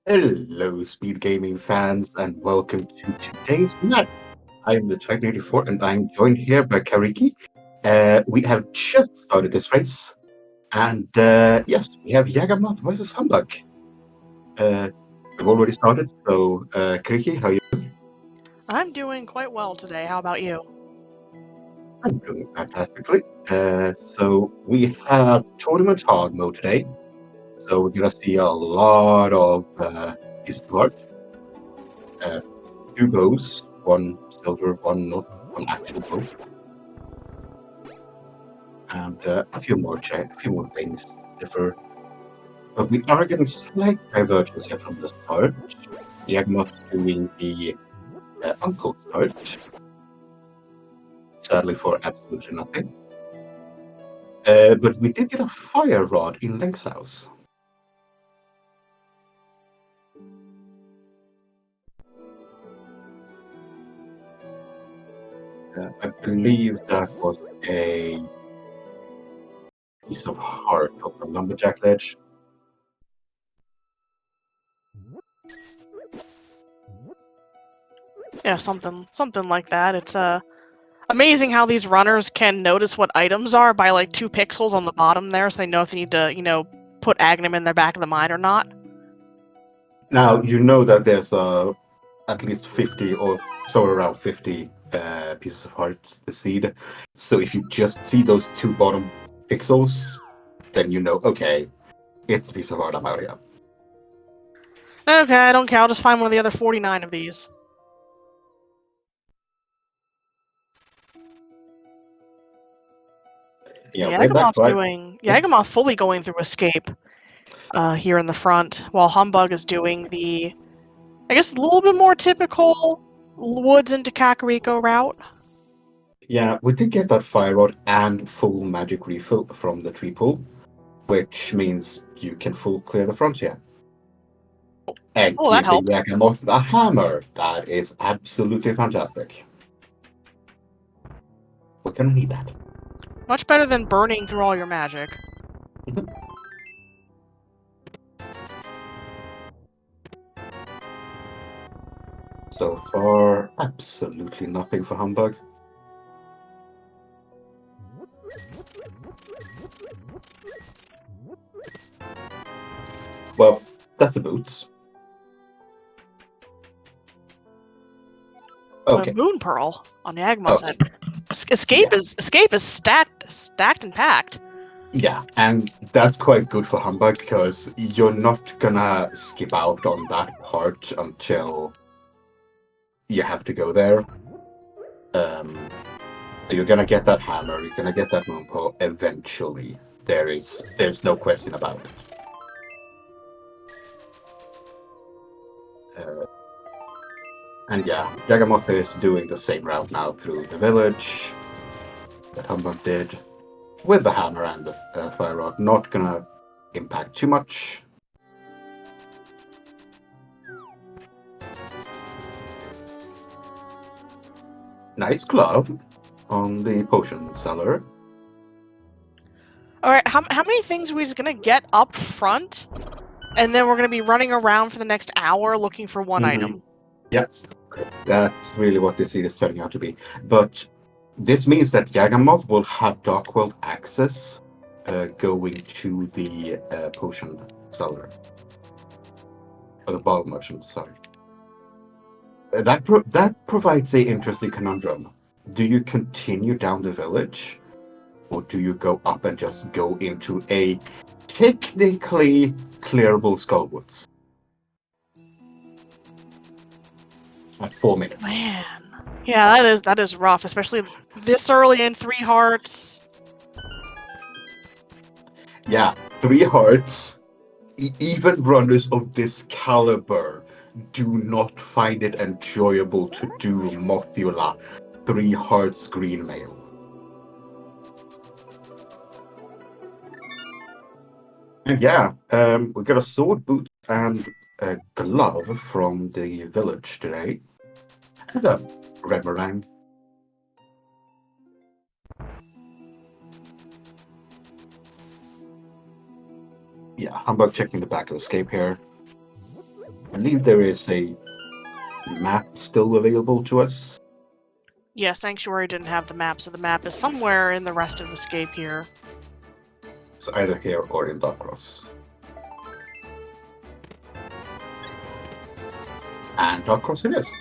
Hello, Speed Gaming fans, and welcome to today's match. I am the Titan84, and I'm joined here by Kariki. We have just started this race, and yes, we have Yagamoth versus humbugh. We've already started, so Kariki, how are you? I'm doing quite well today. How about you? I'm doing fantastically. So we have tournament hard mode today, so we're gonna see a lot of pieces of art. Two bows, one silver, one not, one actual bow. And a few more things differ. But we are getting slight divergence here from the start. Yagamoth doing the uncle start, sadly for absolutely nothing. But we did get a fire rod in Link's house. I believe that was a piece of heart of the lumberjack ledge. Yeah, something like that. It's amazing how these runners can notice what items are by like 2 pixels on the bottom there, so they know if they need to, put Agnum in their back of the mind or not. Now, you know that there's at least 50 or so around 50 pieces of heart the seed. So if you just see those 2 bottom pixels, then you know, okay, it's the piece of heart I'm out here. Okay, I don't care. I'll just find one of the other 49 of these. Yeah, with that fight, Yagamoth fully going through escape here in the front, while humbugh is doing the, I guess, a little bit more typical woods into Kakariko route. yeah, we did get that fire rod and full magic refill from the tree pool, which means you can full clear the frontier. And Oh, that giving helped. Yagamoth a hammer. That is absolutely fantastic. We're gonna need that. Much better than burning through all your magic. So far, absolutely nothing for humbugh. Well, that's the boots. Okay. Moon Pearl on Yagamoth's Okay. head. Escape is stacked and packed. Yeah, and that's quite good for humbugh because you're not gonna skip out on that part until you have to go there. So you're gonna get that hammer, you're gonna get that moon pearl eventually. There's no question about it. And yeah, Yagamoth is doing the same route now through the village that humbugh did, with the hammer and the fire rod. Not gonna impact too much. Nice glove on the potion seller. All right, how many things are we just gonna get up front, and then we're gonna be running around for the next hour looking for one item? Yeah, that's really what this seed is turning out to be. But this means that Yagamoth will have Darkworld access going to the potion seller. Or the ball merchant, sorry. That provides a interesting conundrum. Do you continue down the village, or do you go up and just go into a technically clearable Skullwoods at 4 minutes? Man, yeah, that is rough, especially this early in 3 hearts. Yeah, 3 hearts. Even runners of this caliber do not find it enjoyable to do Mothula 3 hearts green mail. And yeah, we got a sword, boot, and a glove from the village today. And a red meringue. Yeah, humbugh checking the back of escape here. believe there is a map still available to us. Yeah, Sanctuary didn't have the map, so the map is somewhere in the rest of Escape here. It's either here or in Darkross. And Darkross it is.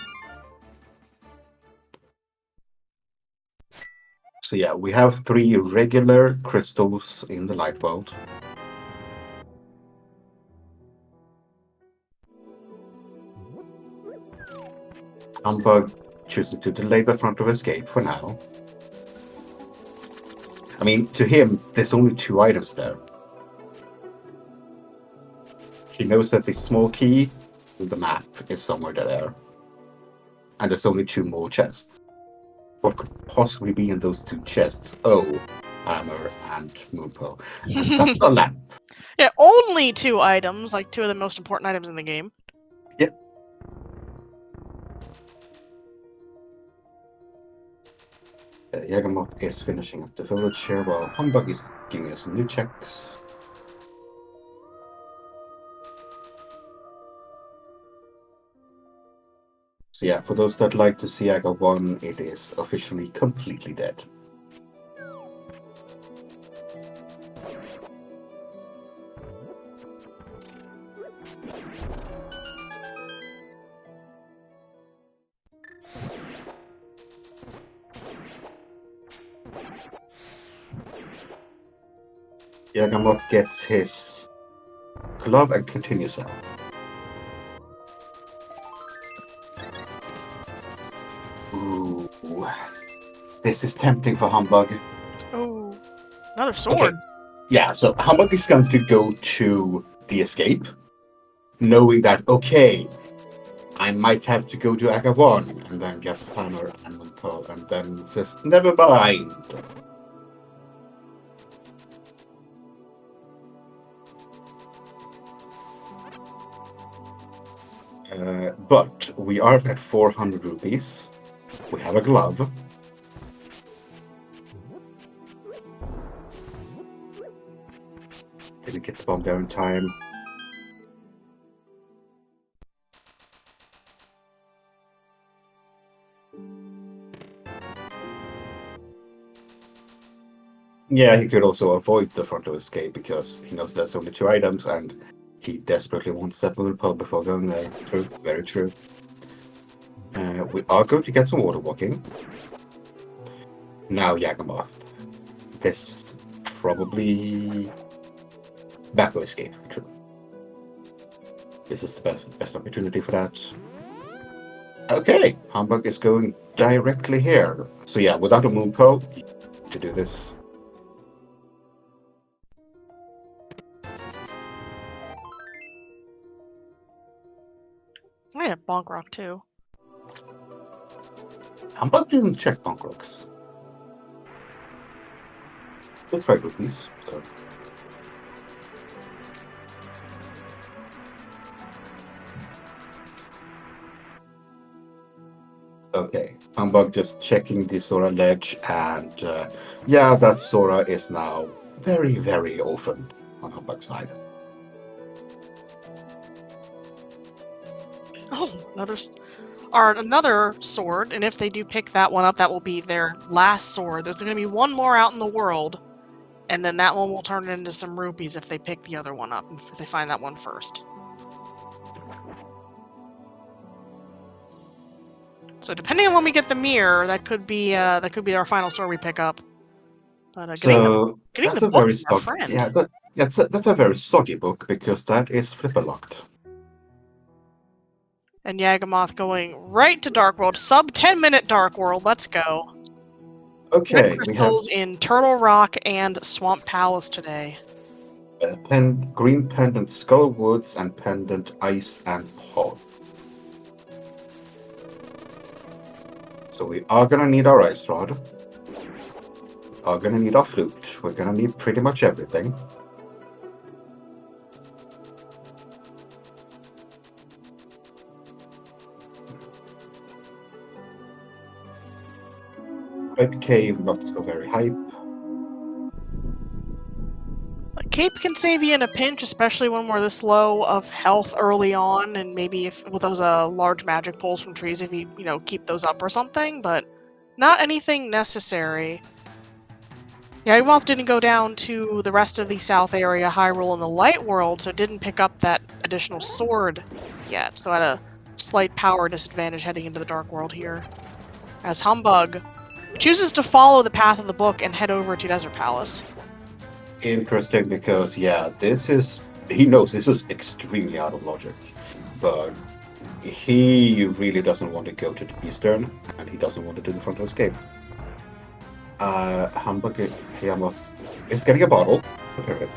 So yeah, we have 3 regular crystals in the light world. Humbug choosing to delay the front of Escape for now. I mean, to him, there's only 2 items there. He knows that the small key in the map is somewhere there. And there's only 2 more chests. What could possibly be in those 2 chests? Oh, hammer and moonpearl. And that's a lamp. Yeah, only 2 items, like 2 of the most important items in the game. Yep. Yagamoth is finishing up the village here while Humbug is giving us some new checks. So yeah, for those that like to see Yaga 1, it is officially completely dead. Yagamoth gets his glove and continues out. Ooh, this is tempting for Humbug. Oh, another sword. Okay. Yeah, so Humbug is going to go to the escape, knowing that, okay, I might have to go to Aga 1, and then gets hammer and moonpearl, and then says, never mind. But we are at 400 rupees. We have a glove. Didn't get the bomb there in time. Yeah, he could also avoid the front of escape because he knows there's only 2 items and he desperately wants that moonpearl before going there. True, very true. We are going to get some water walking. Now, Yagamoth. This probably back of escape. True. This is the best opportunity for that. Okay, Humbug is going directly here. So yeah, without a moonpearl, to do this. I have Bonk Rock too. Humbug didn't check Bonk Rocks. That's 5 rupees, so. Okay, Humbug just checking the Sora ledge, and yeah, that Sora is now very, very orphaned on Humbug's side. Oh, another sword, and if they do pick that one up, that will be their last sword. There's going to be one more out in the world, and then that one will turn into some rupees if they pick the other one up, if they find that one first. So depending on when we get the mirror, that could be our final sword we pick up. But So getting that's the a book very from our soggy. friend. Yeah, that's a very soggy book because that is flipper locked. And Yagamoth going right to Dark World, sub 10-minute Dark World. Let's go. Okay, we have Crystals in Turtle Rock and Swamp Palace today. green pendant Skull Woods and pendant Ice and Pod. So we are gonna need our ice rod. We are gonna need our flute. We're gonna need pretty much everything. Red Cave, not so very hype. cape can save you in a pinch, especially when we're this low of health early on, and maybe if with those large magic pulls from trees, if you keep those up or something, but not anything necessary. Yagamoth didn't go down to the rest of the south area, Hyrule, in the light world, so didn't pick up that additional sword yet, so at a slight power disadvantage heading into the dark world here. As Humbugh chooses to follow the path of the book and head over to Desert Palace. Interesting, because yeah, he knows this is extremely out of logic, but he really doesn't want to go to the eastern, and he doesn't want to do the frontal escape. Humbugh is getting a bottle. Okay.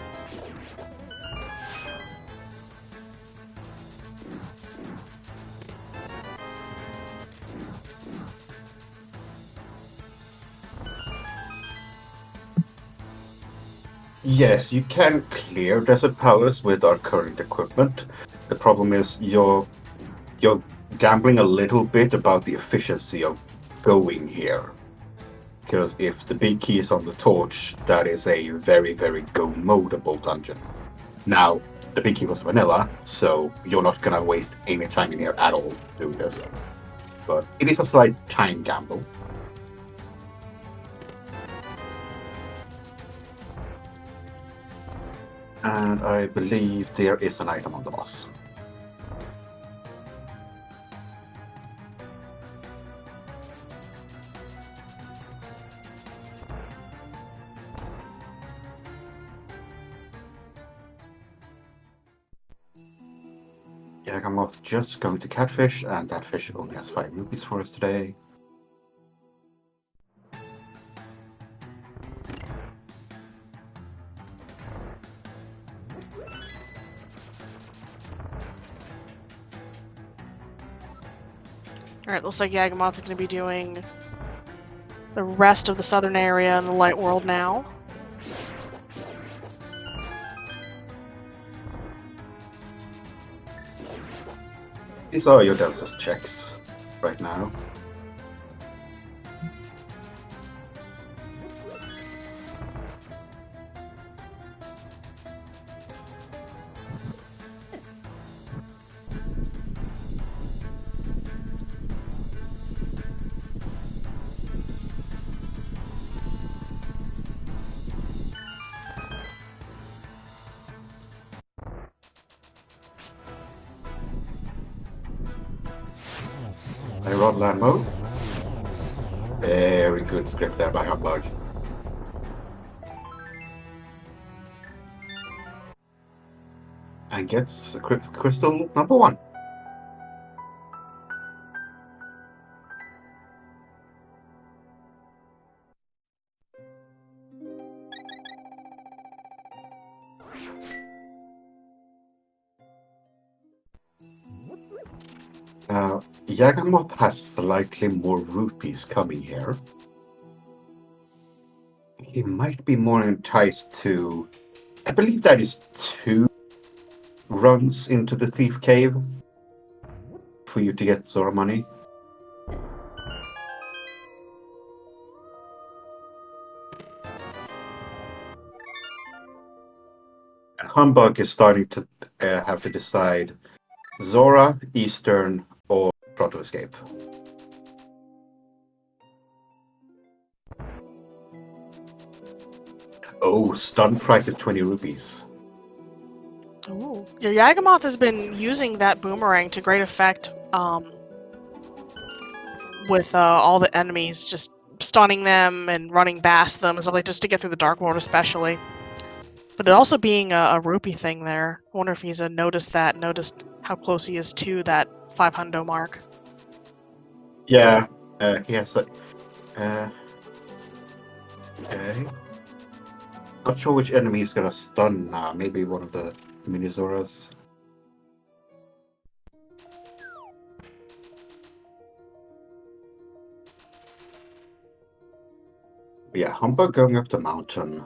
Yes, you can clear Desert Palace with our current equipment. The problem is you're gambling a little bit about the efficiency of going here. Because if the big key is on the torch, that is a very, very go-modable dungeon. Now, the big key was vanilla, so you're not gonna waste any time in here at all doing this. But it is a slight time gamble. And I believe there is an item on the boss. Yagamoth just going to catfish, and that fish only has 5 rupees for us today. Alright, looks like Yagamoth is going to be doing the rest of the southern area in the light world now. These are your Delsa's checks right now. I rod land mode. Very good script there by Humbugh. And gets crystal number 1. Now, Yagamoth has slightly more rupees coming here. He might be more enticed to... I believe that is 2 runs into the Thief Cave for you to get Zora money. And Humbugh is starting to have to decide Zora, Eastern, or Frontal Escape. Oh, stun price is 20 rupees. Ooh. Your Yagamoth has been using that boomerang to great effect with all the enemies, just stunning them and running past them and stuff like just to get through the Dark World especially. But it also being a rupee thing there. I wonder if he's noticed how close he is to that 500 mark. Yeah, he has a... okay. Not sure which enemy is gonna stun now. Maybe one of the Mini-Zoras. Yeah, Humbugh going up the mountain.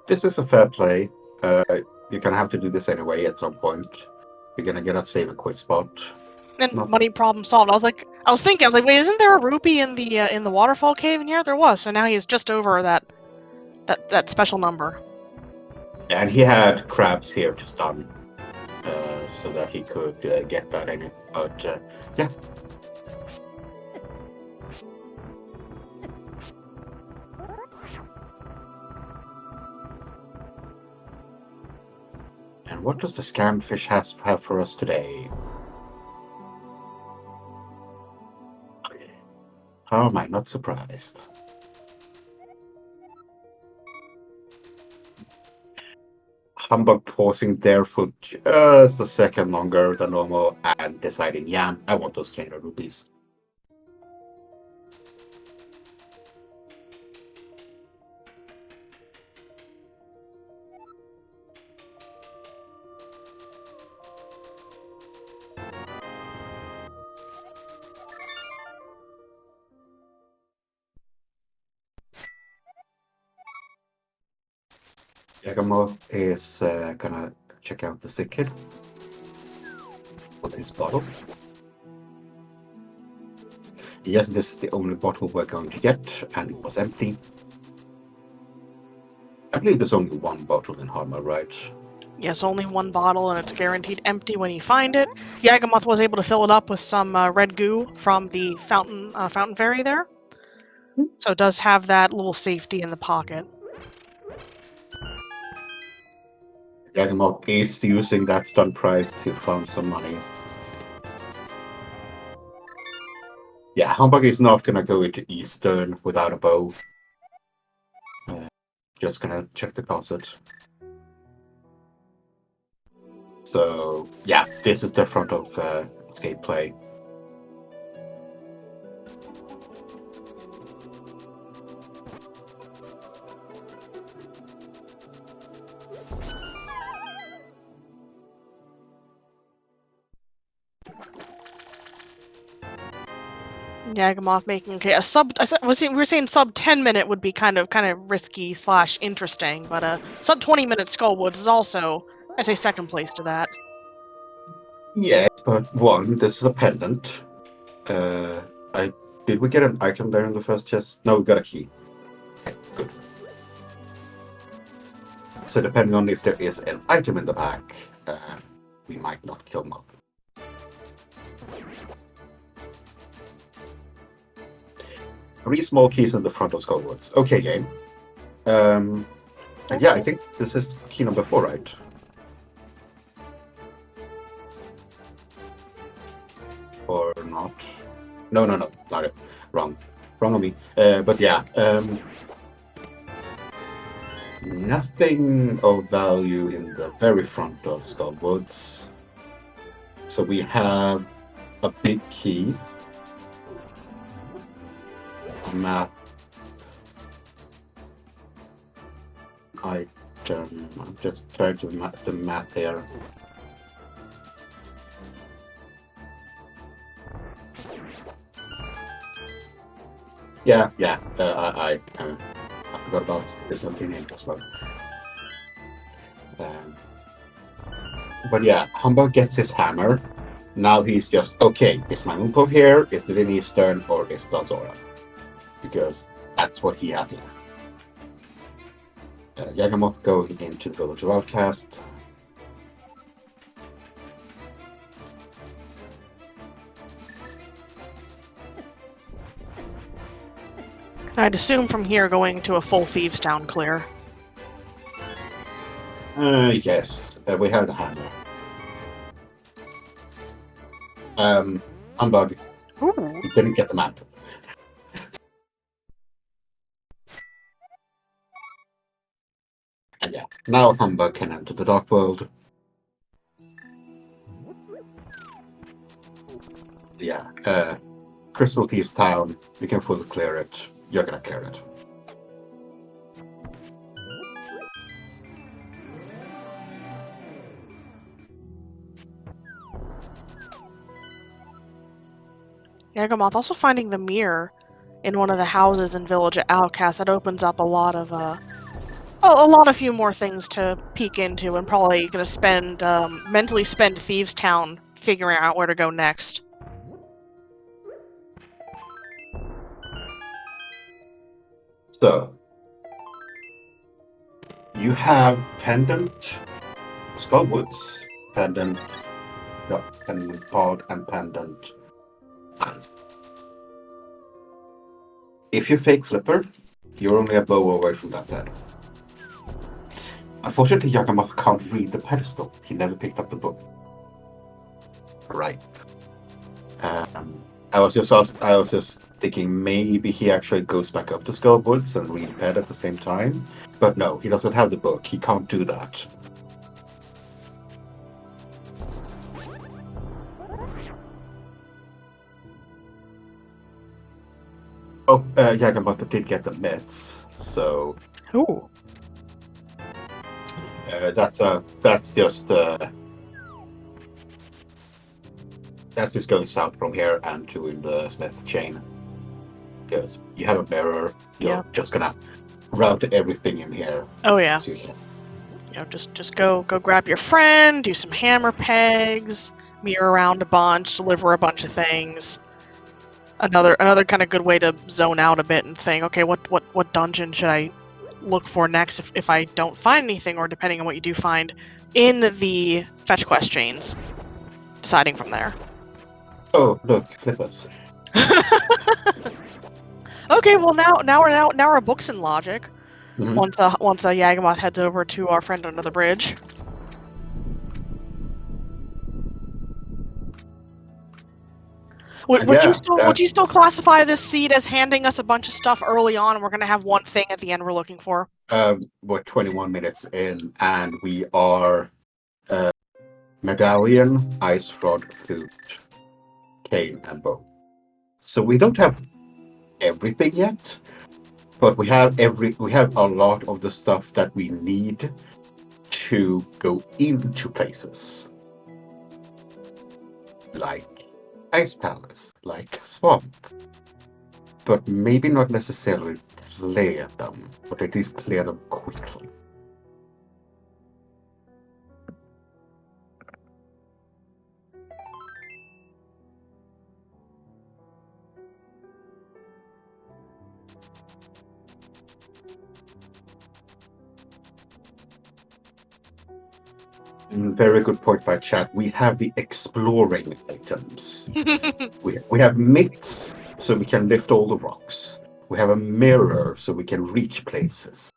This is a fair play. You're gonna have to do this anyway at some point. You're gonna get a save and quit spot. And money problem solved. I was thinking, wait, isn't there a rupee in the waterfall cave in here? There was. So now he is just over that special number. And he had crabs here to stun, so that he could get that in it. But yeah. And what does the scamfish have for us today? How am I not surprised? Humbug pausing there for just a second longer than normal and deciding, yeah, I want those 300 rupees. Yagamoth is gonna check out the sick kid with his bottle. Yes, this is the only bottle we're going to get, and it was empty. I believe there's only one bottle in Harma, right? Yes, only one bottle, and it's guaranteed empty when you find it. Yagamoth was able to fill it up with some red goo from the fountain fairy there. So it does have that little safety in the pocket. Yagamoth is using that stun prize to farm some money. Yeah, Humbug is not gonna go into Eastern without a bow. Just gonna check the closet. So yeah, this is the front of escape play. Yagamoth making okay a sub. We were saying sub 10-minute would be kind of risky / interesting, but a sub 20-minute Skullwoods is also, I'd say, second place to that. Yeah, but one, this is a pendant. Did we get an item there in the first chest? No, we got a key. Okay, good. So depending on if there is an item in the pack, we might not kill mob. 3 small keys in the front of Skullwoods. Okay, game. And yeah, I think this is key number 4, right? Or not? No, not it. Wrong on me. But yeah, nothing of value in the very front of Skullwoods. So we have a big key, a map, item. I'm just trying to map the map here. Yeah. I forgot about this one name as well. But yeah, Humbug gets his hammer. Now he's just, okay, is my Moonpool here? Is it in Eastern or is it Azora? Because that's what he has here. Yagamoth going into the village of Outcast. I'd assume from here going to a full Thieves Town clear. Yes, we have the hammer. Humbug. Ooh. We didn't get the map. And yeah, now Humbug can enter the Dark World. Yeah, Crystal Thieves Town, we can fully clear it. You're gonna clear it. Yagamoth also finding the mirror in one of the houses in Village of Outcast. That opens up a lot of a few more things to peek into, and probably gonna spend mentally spend Thieves Town figuring out where to go next. So, You have pendant, skullwoods, pendant, pendant pod, and pendant ice. If you fake flipper, you're only a bow away from that pad. Unfortunately, Yagamoth can't read the pedestal. He never picked up the book. Right. I was just thinking maybe he actually goes back up to Skullwoods and read ped at the same time. But no, he doesn't have the book. He can't do that. Oh, Yagamoth did get the mitts, so Ooh. that's just going south from here and doing the Smith chain. Because you have a mirror, you're just gonna route everything in here. Oh yeah. So you can. You know, just go grab your friend, do some hammer pegs, mirror around a bunch, deliver a bunch of things. Another kind of good way to zone out a bit and think, okay, what dungeon should I look for next if I don't find anything, or depending on what you do find in the fetch quest chains, deciding from there. Oh, look, flippers. Okay, well now we're books and logic. Mm-hmm. Once a Yagamoth heads over to our friend under the bridge. Would you still classify this seed as handing us a bunch of stuff early on, and we're gonna have one thing at the end we're looking for? We're 21 minutes in, and we are medallion, ice rod, flute, cane, and bow. So we don't have everything yet, but we have a lot of the stuff that we need to go into places, like Ice Palace, like Swamp, but maybe not necessarily clear them, but at least clear them quickly. Very good point by chat. We have the exploring items. we have mitts, so we can lift all the rocks. We have a mirror, so we can reach places.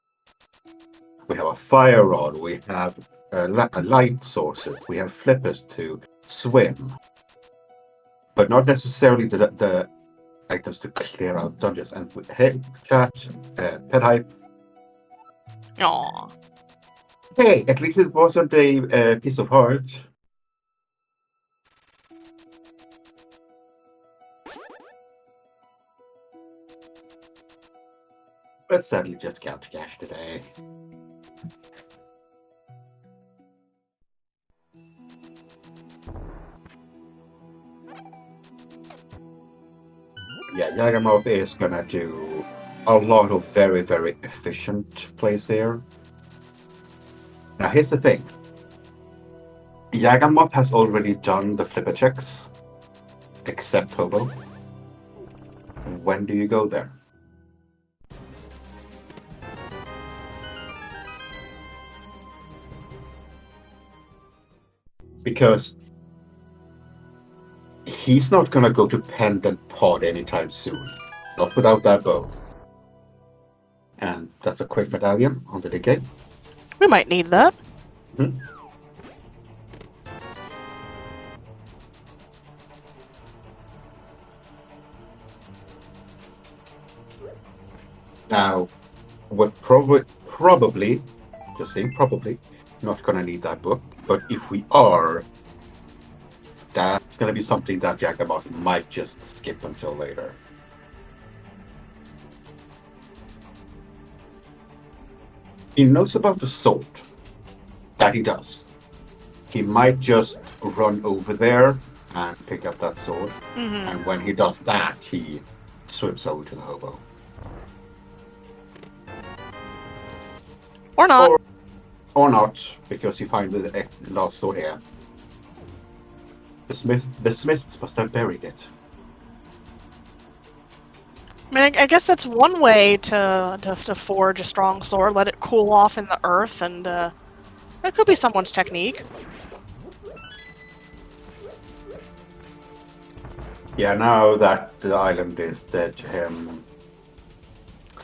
We have a fire rod. We have light sources. We have flippers to swim, but not necessarily the items to clear out dungeons. And hey, chat, pet hype. Aww. Hey, at least it wasn't a piece of heart. But sadly, just count cash today. Yeah, Yagamoth is gonna do a lot of very, very efficient plays there. Now, here's the thing. Yagamoth has already done the flipper checks, except Hobo. When do you go there? Because he's not gonna go to Pendant Pod anytime soon. Not without that bow. And that's a quick medallion on the decay. We might need that. Mm-hmm. Now, we're probably, just saying probably, not gonna need that book. But if we are, that's gonna be something that Yagamoth might just skip until later. He knows about the sword. That he does. He might just run over there and pick up that sword. Mm-hmm. And when he does that, he swims over to the hobo. Or not. Or not, because you find the last sword here. The Smiths must have buried it. I mean, I guess that's one way to forge a strong sword. Let it cool off in the earth, and that could be someone's technique. Yeah, now that the island is dead to him,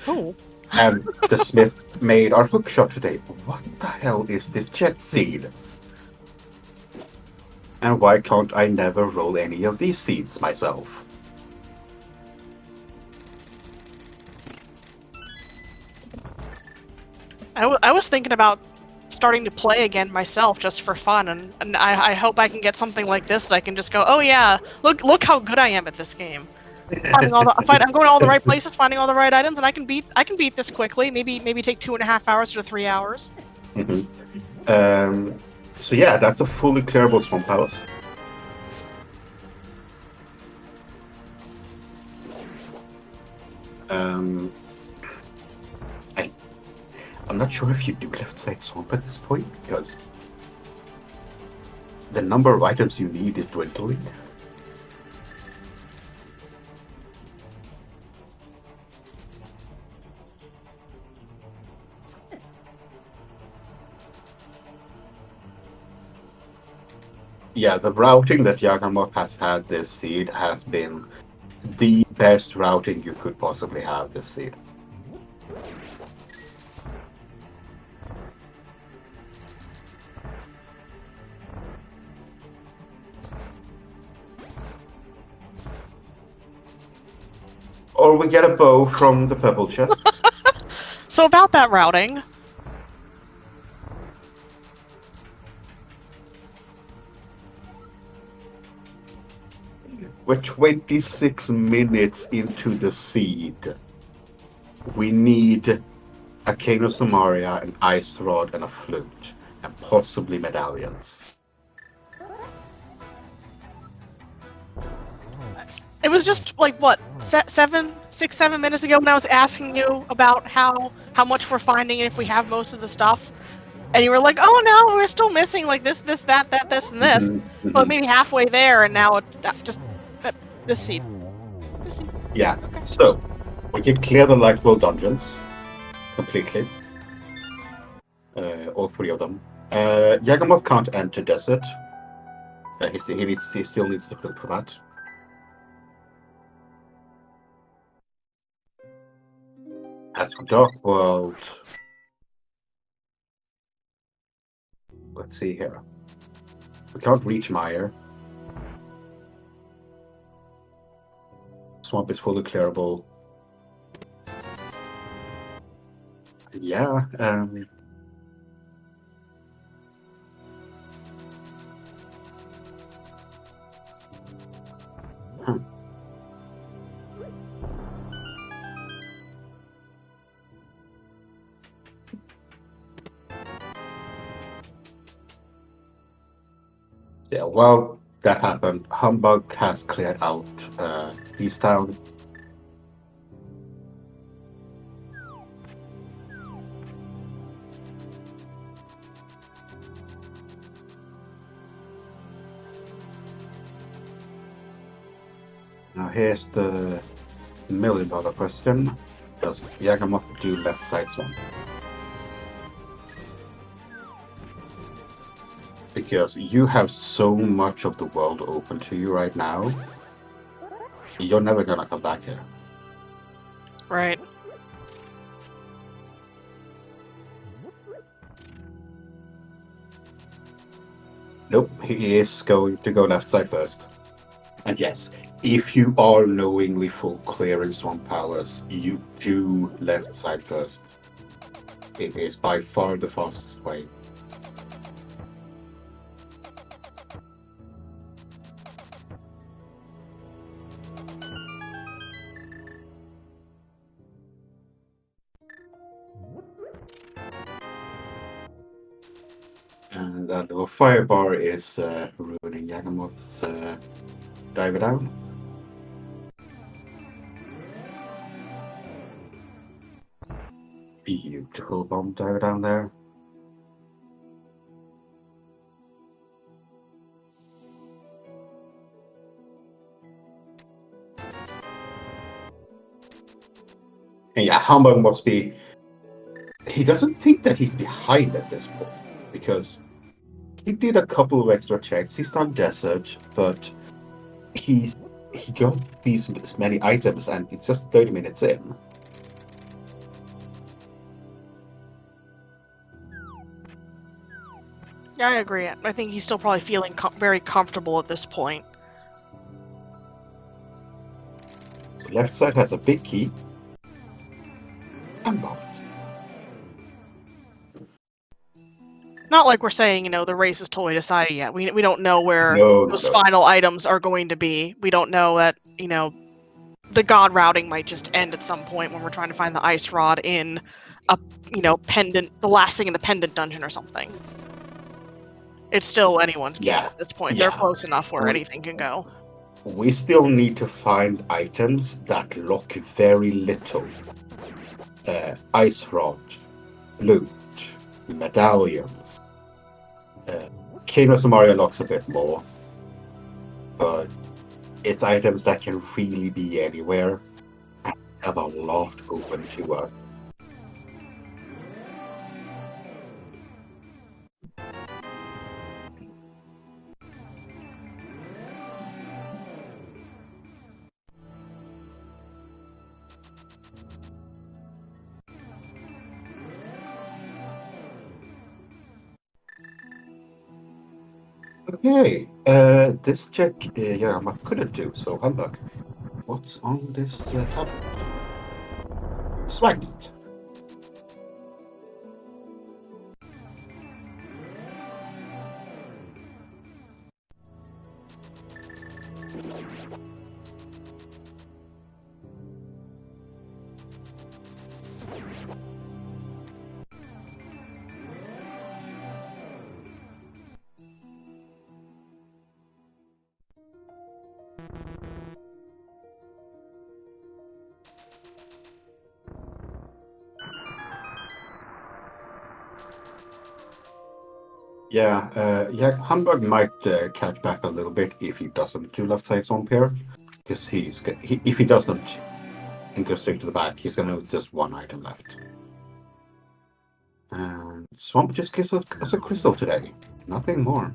Ooh. and the smith made our hookshot today. What the hell is this jet seed? And why can't I never roll any of these seeds myself? I was thinking about starting to play again myself just for fun, and I hope I can get something like this that I can just go, oh yeah, look how good I am at this game. I'm going to all the right places, finding all the right items, and I can beat this quickly. Maybe take 2.5 hours to 3 hours. Mhm. So yeah, that's a fully clearable swamp palace. Um, I'm not sure if you do left side swamp at this point because the number of items you need is dwindling. Yeah, the routing that Yagamoth has had this seed has been the best routing you could possibly have this seed. Or we get a bow from the purple chest. So about that routing, We're 26 minutes into the seed. We need a cane of Samaria, an ice rod, and a flute, and possibly medallions. it was just like what 7 minutes ago when I was asking you about how much we're finding and if we have most of the stuff, and you were like, oh no, we're still missing like this, that, this, and this. Mhm, But mhm. maybe halfway there, and now it's just this seed. This seed. Yeah, Okay. so we can clear the Light World dungeons completely. All three of them. Yagamoth can't enter desert. He still needs the flute for that. As for Dark World, let's see here. We can't reach Mire. Swamp is fully clearable. Yeah, hmm. Yeah, well, that happened. Humbug has cleared out East Town. Now here's the $1,000,000 question. Does Yagamoth do left side swamp? Because you have so much of the world open to you right now, you're never gonna come back here. Right. Nope, he is going to go left side first. And yes, if you are knowingly full clearing Swamp Palace, you do left side first. It is by far the fastest way. And that little fire bar is ruining Yagamoth's diver down. Beautiful bomb diver down there. And yeah, humbug must be. He doesn't think that he's behind at this point because he did a couple of extra checks. He's done desert, but he got these many items, and it's just 30 minutes in. Yeah, I agree. I think he's still probably feeling very comfortable at this point. So left side has a big key. And box. Not like we're saying, the race is totally decided yet. We don't know where No, no, those no. final items are going to be. We don't know that, the god routing might just end at some point when we're trying to find the ice rod in a, pendant, the last thing in the pendant dungeon or something. It's still anyone's game Yeah, at this point. They're yeah. close enough where anything can go. We still need to find items that lock very little. Ice rod, loot, medallions. Kano Samaria locks a bit more, but it's items that can really be anywhere and have a lot open to us. Okay, this check, yeah, I couldn't do, so humbug. What's on this tablet? Swagnet. Yeah, Humbug might catch back a little bit if he doesn't do left side zone pair, because if he doesn't and goes straight to the back, he's gonna lose just one item left. And Swamp just gives us a crystal today, nothing more.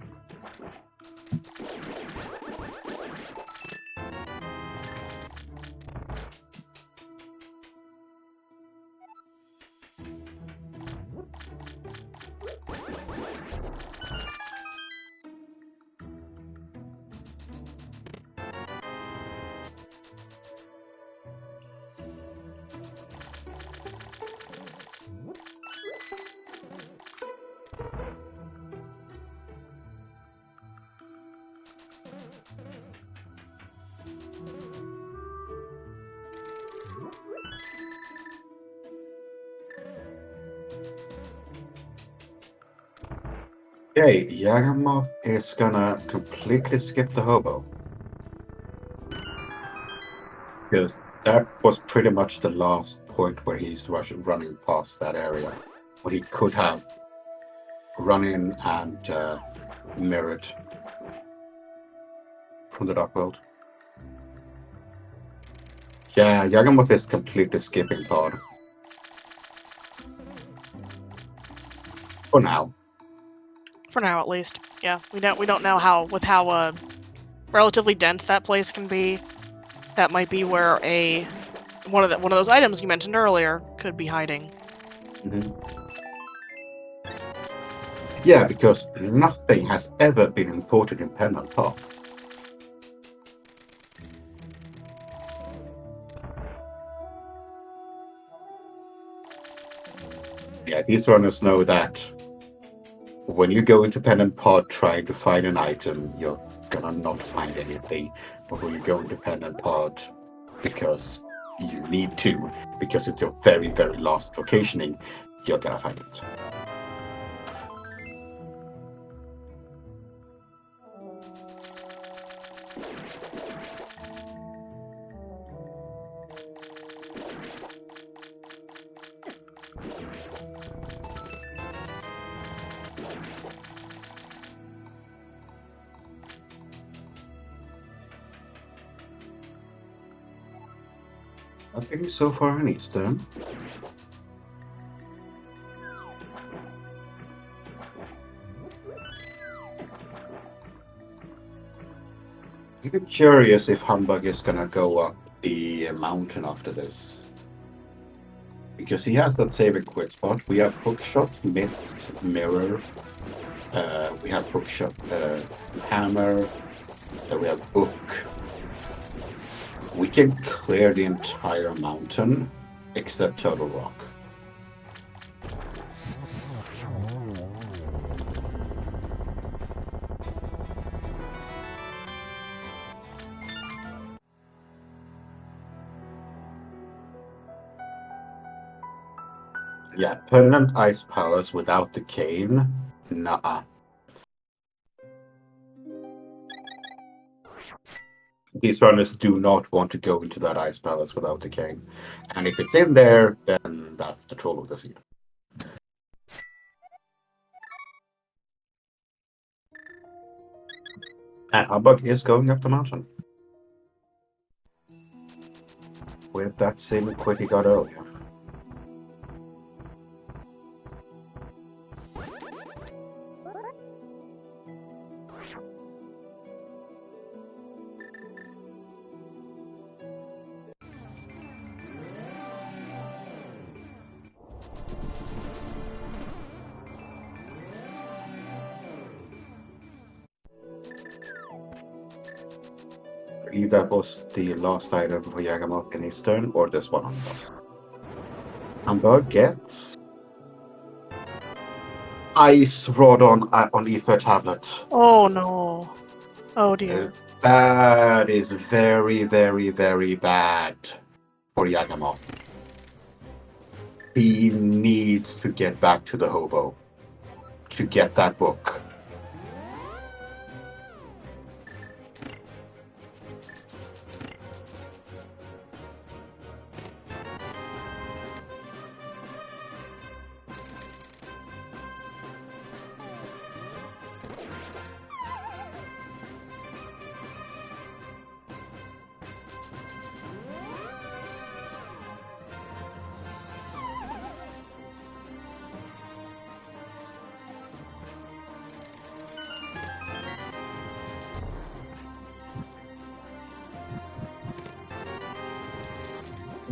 Okay, Yagamoth is gonna completely skip the hobo. Because that was pretty much the last point where he's running past that area. When he could have run in and mirrored from the Dark World. Yeah, Yagamoth is completely skipping pod. For now. For now, at least. Yeah, we don't know how relatively dense that place can be. That might be where one of those items you mentioned earlier could be hiding. Mm-hmm. Yeah, because nothing has ever been imported in pen on top. Yeah, these runners know that when you go into pen and pod trying to find an item, you're gonna not find anything. But when you go into pen and pod because you need to, because it's your very, very last locationing, you're gonna find it. Nothing so far in Eastern. I'm curious if Humbug is gonna go up the mountain after this. Because he has that save and quit spot. We have hookshot, mitts, mirror. We have hookshot, hammer. We have book. We can clear the entire mountain except Turtle Rock. Yeah, permanent ice palace without the cane. Nah. These runners do not want to go into that ice palace without the cane. And if it's in there, then that's the troll of the sea. And Humbug is going up the mountain. With that same quit he got earlier. I believe that was the last item for Yagamoth in his turn, or this one on the boss. Humbug gets Ice Rod on Ether Tablet. Oh no. Oh dear. That is very, very, very bad for Yagamoth. He needs to get back to the hobo to get that book.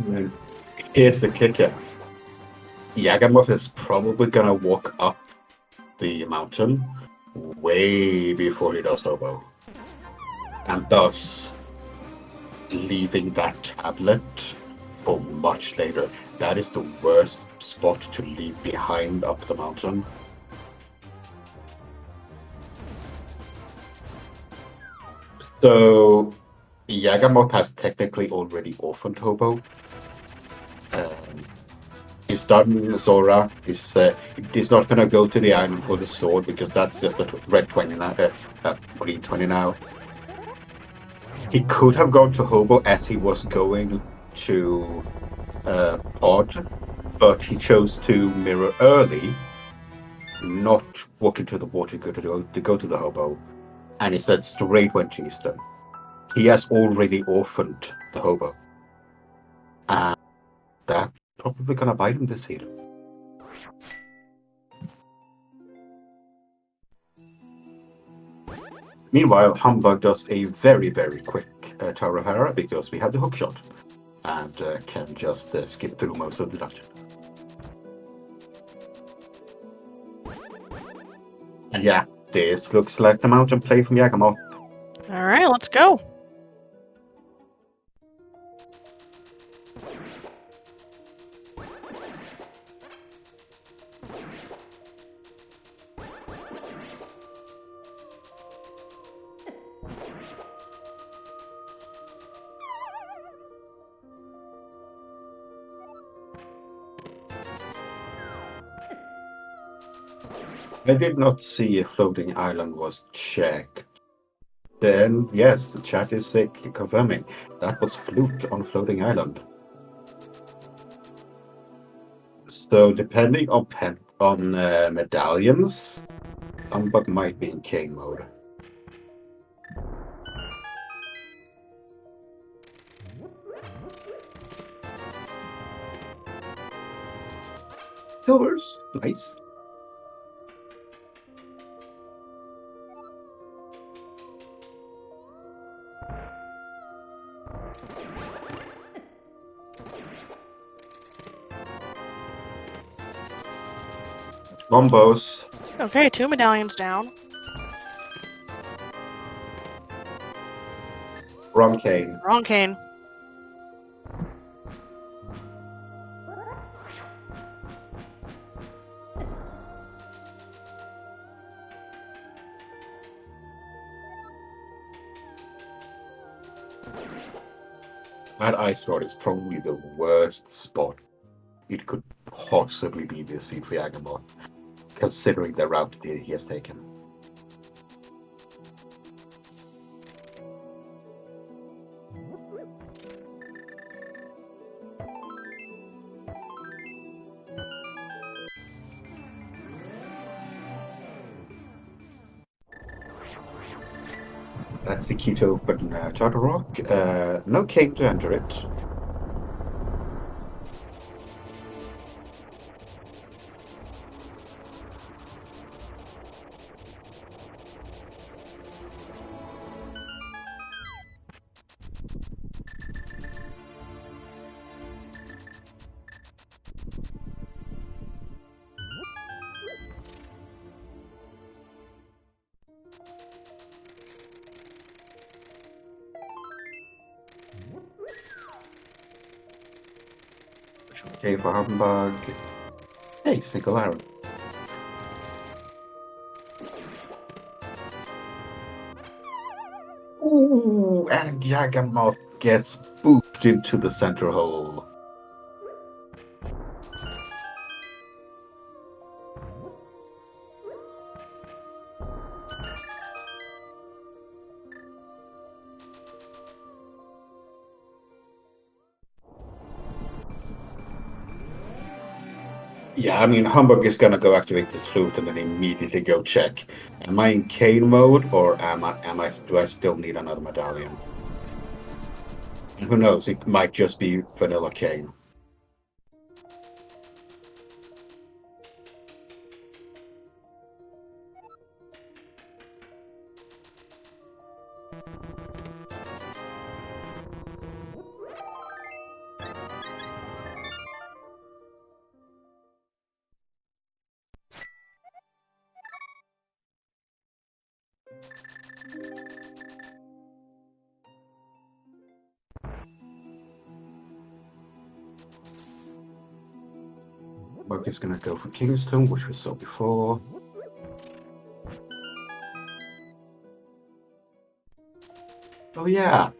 And here's the kicker. Yagamoth is probably gonna walk up the mountain way before he does hobo. And thus leaving that tablet for much later. That is the worst spot to leave behind up the mountain. So Yagamoth has technically already orphaned hobo. He's done Zora. He's not gonna go to the island for the sword because that's just a red 20 now, green 20 now. He could have gone to Hobo as he was going to Pod, but he chose to mirror early, not walk into the water to go to the Hobo, and instead straight went to Eastern. He has already orphaned the Hobo, and that's probably gonna bite him this year. Meanwhile, Humbug does a very, very quick Tarohara because we have the hookshot and can just skip through most of the dungeon. And yeah, this looks like the mountain play from Yagamoth. Alright, let's go. I did not see if floating island was checked. Then, yes, the chat is confirming that was flute on floating island. So, depending on medallions, Humbug might be in cane mode. silvers. Nice. Bombos. Okay, 2 medallions down. Wrong cane. Wrong cane. That ice rod is probably the worst spot it could possibly be this seed for Yagamoth, considering the route that he has taken. That's the key to open Charter Rock. No cane to enter it. Okay, for humbug. Hey, single arrow. Ooh, and Yagamoth gets booped into the center hole. Yeah, I mean, Humbug is gonna go activate this flute and then immediately go check. Am I in cane mode or do I still need another medallion? And who knows? It might just be vanilla cane. Humbug is gonna go for Kingstone, which we saw before. Oh yeah.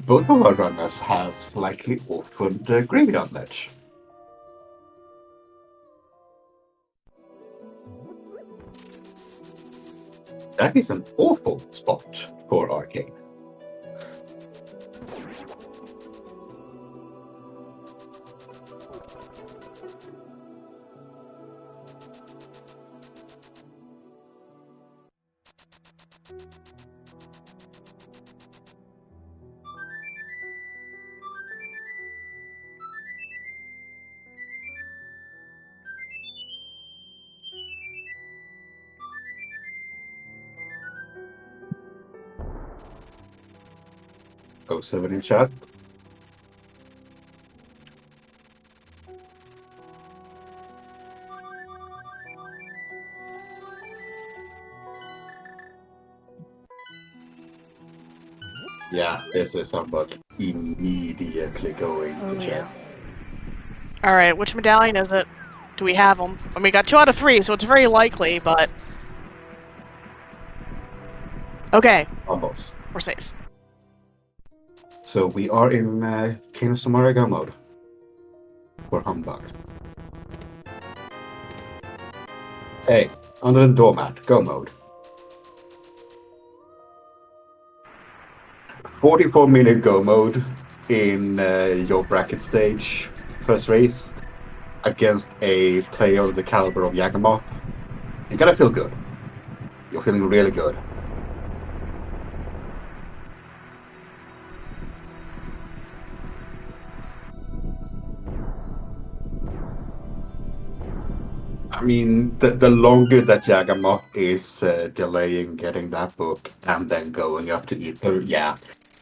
Both of our runners have slightly opened graveyard ledge. That is an awful spot for Arcane. Oh, 7 in chat. Yeah, this is Humbug immediately going to check. Alright, which medallion is it? Do we have them? I mean, we got 2 out of 3, so it's very likely, but... Okay. Almost. We're safe. So we are in King of Samara go mode for Humbug. Hey, under the doormat, go mode. 44-minute go mode in your bracket stage, first race, against a player of the caliber of Yagamoth. You're gonna feel good. You're feeling really good. I mean, the longer that Yagamoth is delaying getting that book and then going up to Ether, yeah,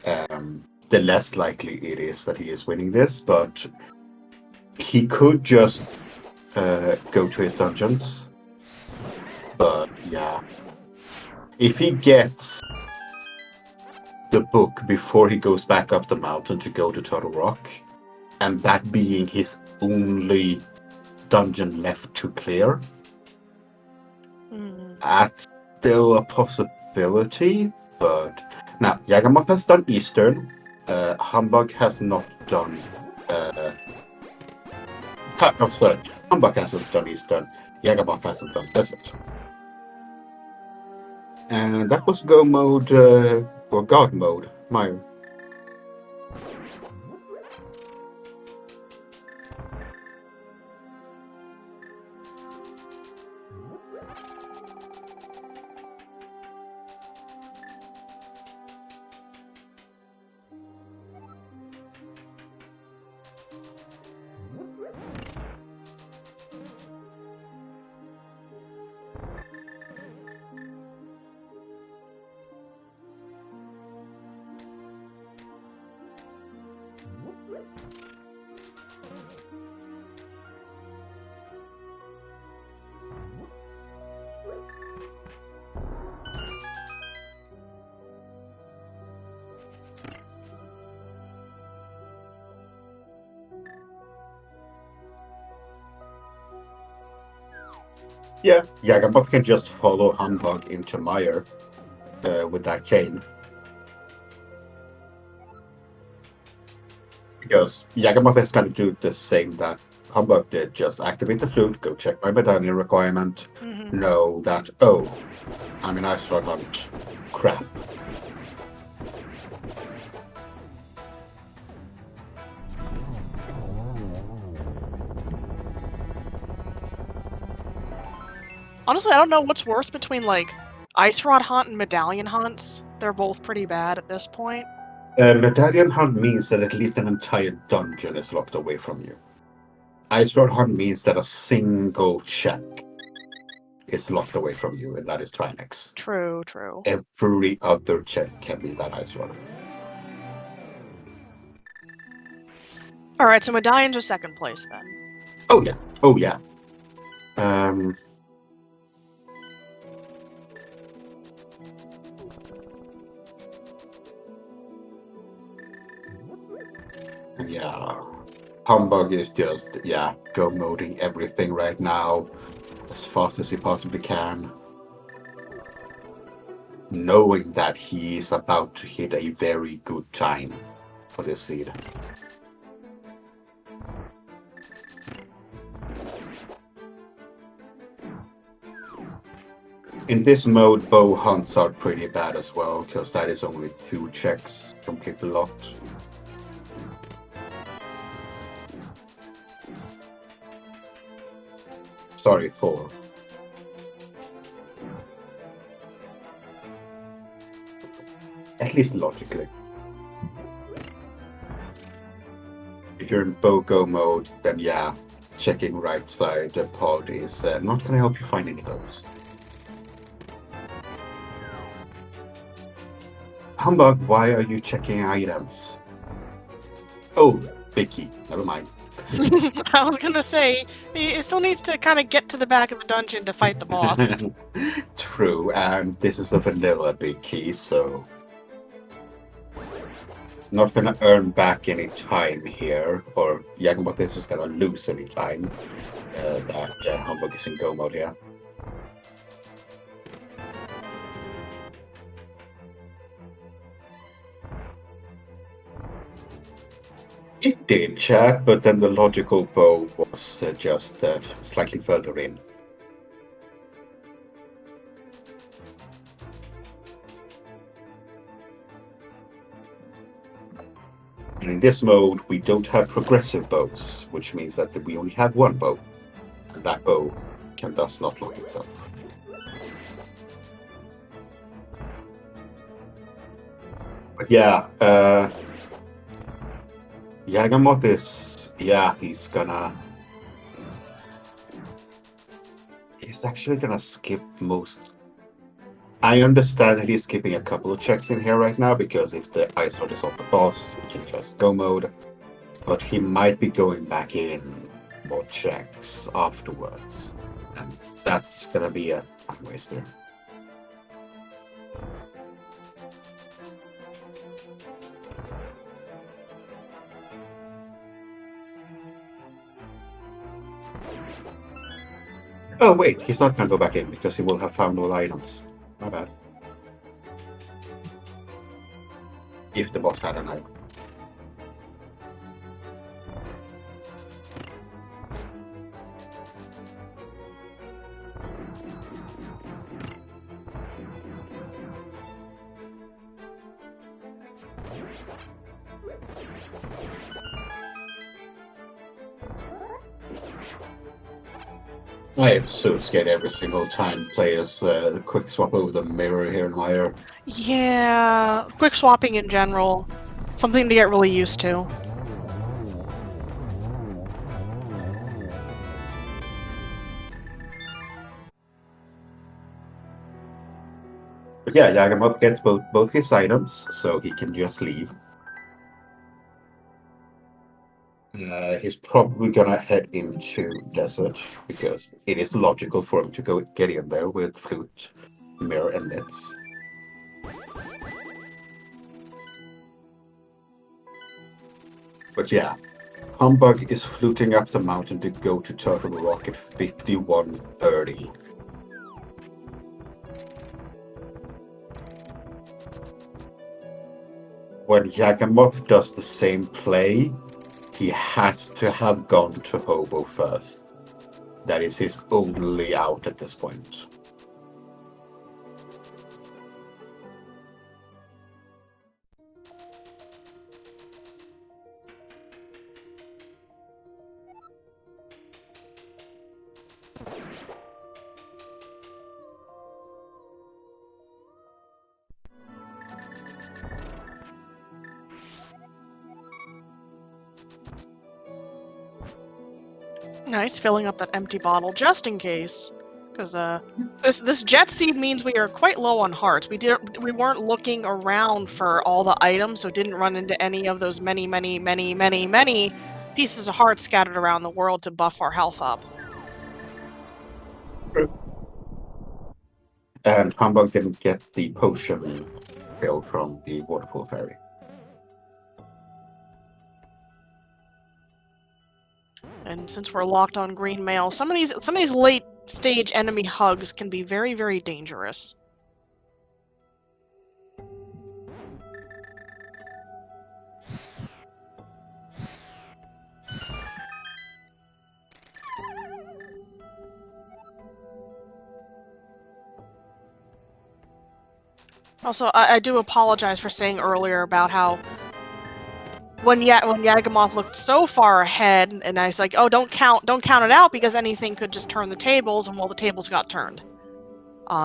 the less likely it is that he is winning this. But he could just go to his dungeons. But yeah, if he gets the book before he goes back up the mountain to go to Turtle Rock, and that being his only dungeon left to clear, that's still a possibility. But now, Yagamoth has done Eastern. Humbug has not done. No, sorry. Humbug hasn't done Eastern. Yagamoth hasn't done Desert. And that was Go mode, or God mode. My. Yeah, Yagamoth can just follow Humbug into Mire with that cane. Because Yagamoth is going to do the same that Humbug did. Just activate the flute, go check my medallion requirement, know that, oh, I'm in Ice Rock Hunt. Crap. Honestly, I don't know what's worse between, like, Ice Rod Hunt and Medallion Hunts. They're both pretty bad at this point. Medallion Hunt means that at least an entire dungeon is locked away from you. Ice Rod Hunt means that a single check is locked away from you, and that is Trinex. True, true. Every other check can be that Ice Rod. Alright, so Medallion's are second place then. Oh yeah, oh yeah. Yeah, Humbug is just, yeah, go moding everything right now as fast as he possibly can, knowing that he's about to hit a very good time for this seed. In this mode, bow hunts are pretty bad as well, because that is only 2 checks completely locked. Sorry, 4. At least logically. If you're in BOGO mode, then yeah, checking right side pod is not going to help you find any bows. Humbug, why are you checking items? Oh, big key. Never mind. I was gonna say, it still needs to kind of get to the back of the dungeon to fight the boss. True, and this is a vanilla big key, so not gonna earn back any time here, or Yagamoth is just gonna lose any time that Humbug is in go mode here. It did, chat, but then the logical bow was just slightly further in. And in this mode, we don't have progressive bows, which means that we only have one bow, and that bow can thus not lock itself. But yeah, Yagamoth is, yeah, he's gonna he's actually gonna skip most. I understand that he's skipping a couple of checks in here right now because if the ice rod is on the boss, he can just go mode. But he might be going back in more checks afterwards, and that's gonna be a time waster. Oh wait, he's not gonna go back in because he will have found all items. My bad. If the boss had an item. I am so scared every single time players quick swap over the mirror here in Wire. Yeah, quick swapping in general, something to get really used to. But yeah, Yagamoth gets both his items, so he can just leave. He's probably gonna head into desert because it is logical for him to go get in there with flute, mirror, and nets. But yeah, Humbug is fluting up the mountain to go to Turtle Rock at 5130. When Yagamoth does the same play, he has to have gone to Hobo first. That is his only out at this point. Nice, filling up that empty bottle just in case. Because this jet seed means we are quite low on hearts. We weren't looking around for all the items, so didn't run into any of those many pieces of hearts scattered around the world to buff our health up. And Humbug didn't get the potion fill from the waterfall fairy. And since we're locked on green mail, some of these late stage enemy hugs can be very, very dangerous. Also, I do apologize for saying earlier about how when Yagamoth looked so far ahead, and I was like, "Oh, don't count it out because anything could just turn the tables," and well, the tables got turned,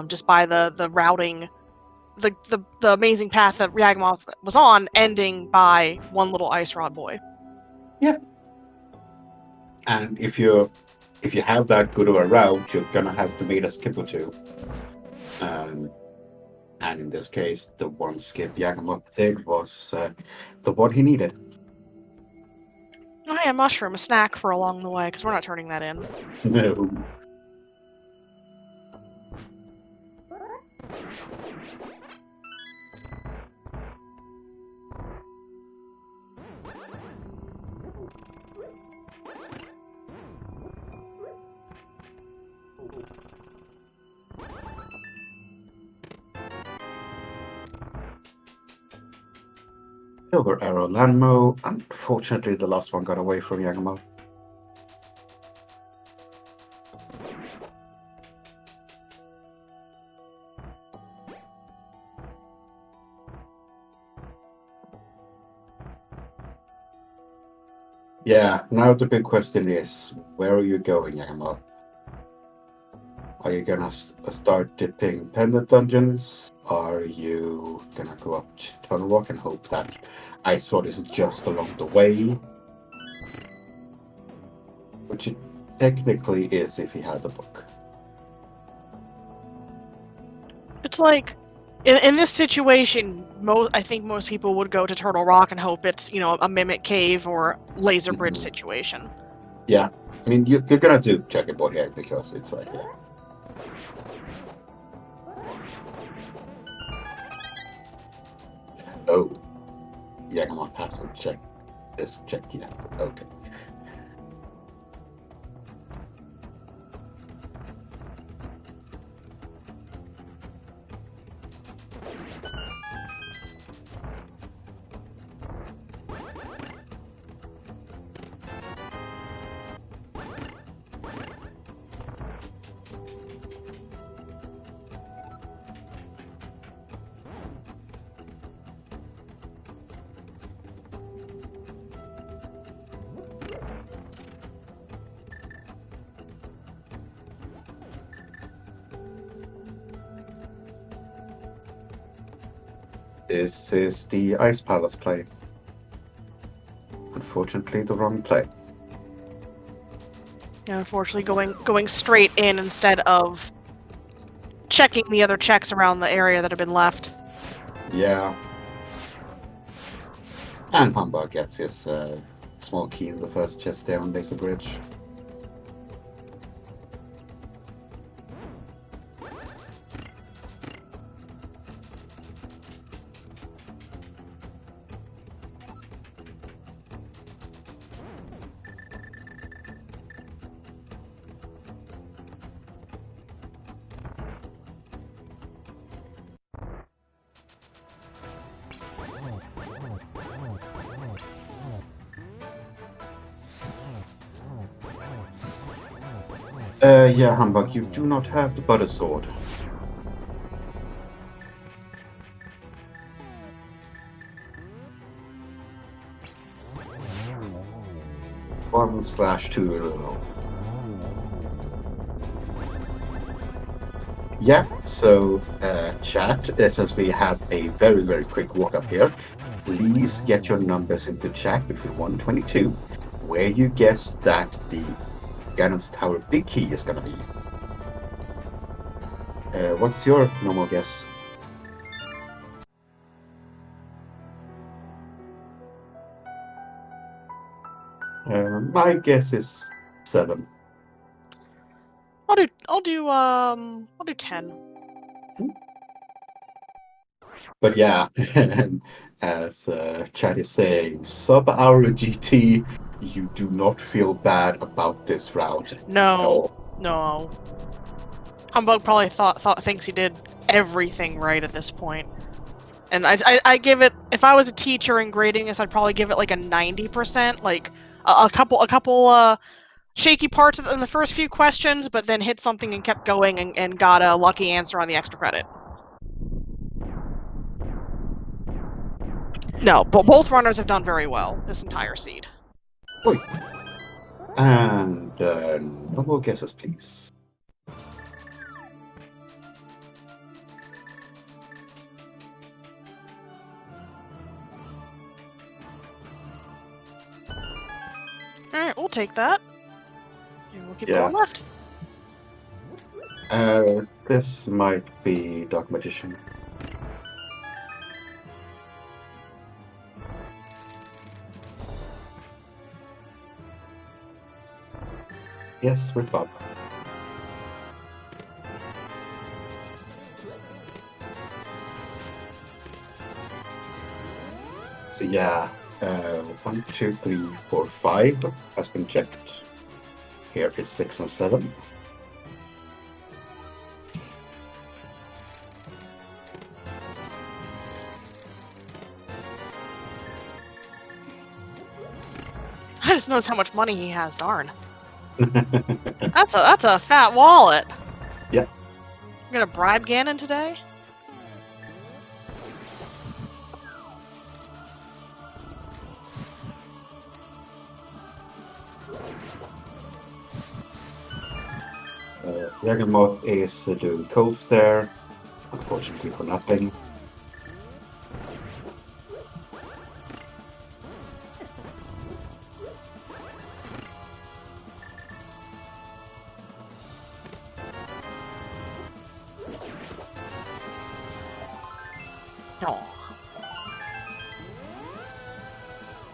just by the routing, the amazing path that Yagamoth was on, ending by one little ice rod boy. Yeah. And if you have that good of a route, you're gonna have to make a skip or two. And in this case, the one skip Yagamoth did was the one he needed. Oh yeah, mushroom, a snack for along the way, because we're not turning that in. No. Silver Arrow Landmo. Unfortunately, the last one got away from Yagamoth. Yeah, now the big question is, where are you going, Yagamoth? Are you gonna start dipping pendant dungeons? Are you gonna go up to Turtle Rock and hope that Ice Sword is just along the way? Which it technically is if he had the book. It's like, in this situation, I think most people would go to Turtle Rock and hope it's, you know, a Mimic Cave or Laser Bridge situation. Yeah, I mean, you're gonna do checkerboard here because it's right here. Oh, Yagamoth hasn't checked this check yet. Okay. This is the Ice Palace play. Unfortunately, the wrong play. And unfortunately, going straight in instead of checking the other checks around the area that have been left. Yeah. And humbugh gets his small key in the first chest there on Laser Bridge. Yeah, humbugh, you do not have the butter sword. /2. Yeah, so chat, since we have a very, very quick walk up here, please get your numbers into chat between 1 and 22, where you guess that the Ganon's Tower big key is going to be. What's your normal guess? My guess is 7. I'll do 10. But yeah, as chat is saying, sub-hour GT, you do not feel bad about this route at No, all. no. Humbug probably thinks he did everything right at this point. And I give it, if I was a teacher and grading this, I'd probably give it like a 90%, like a couple shaky parts in the first few questions, but then hit something and kept going and got a lucky answer on the extra credit. No, but both runners have done very well this entire seed. Oi. And no more guesses, please. Alright, we'll take that. And we'll keep Yeah. going left. This might be Dark Magician. Yes, with Bob. So yeah, 1, 2, 3, 4, 5 has been checked. Here is 6 and 7. I just noticed how much money he has, darn. That's a fat wallet. Yeah. You're gonna bribe Ganon today? Yagamoth is doing cold stare, unfortunately for nothing. No.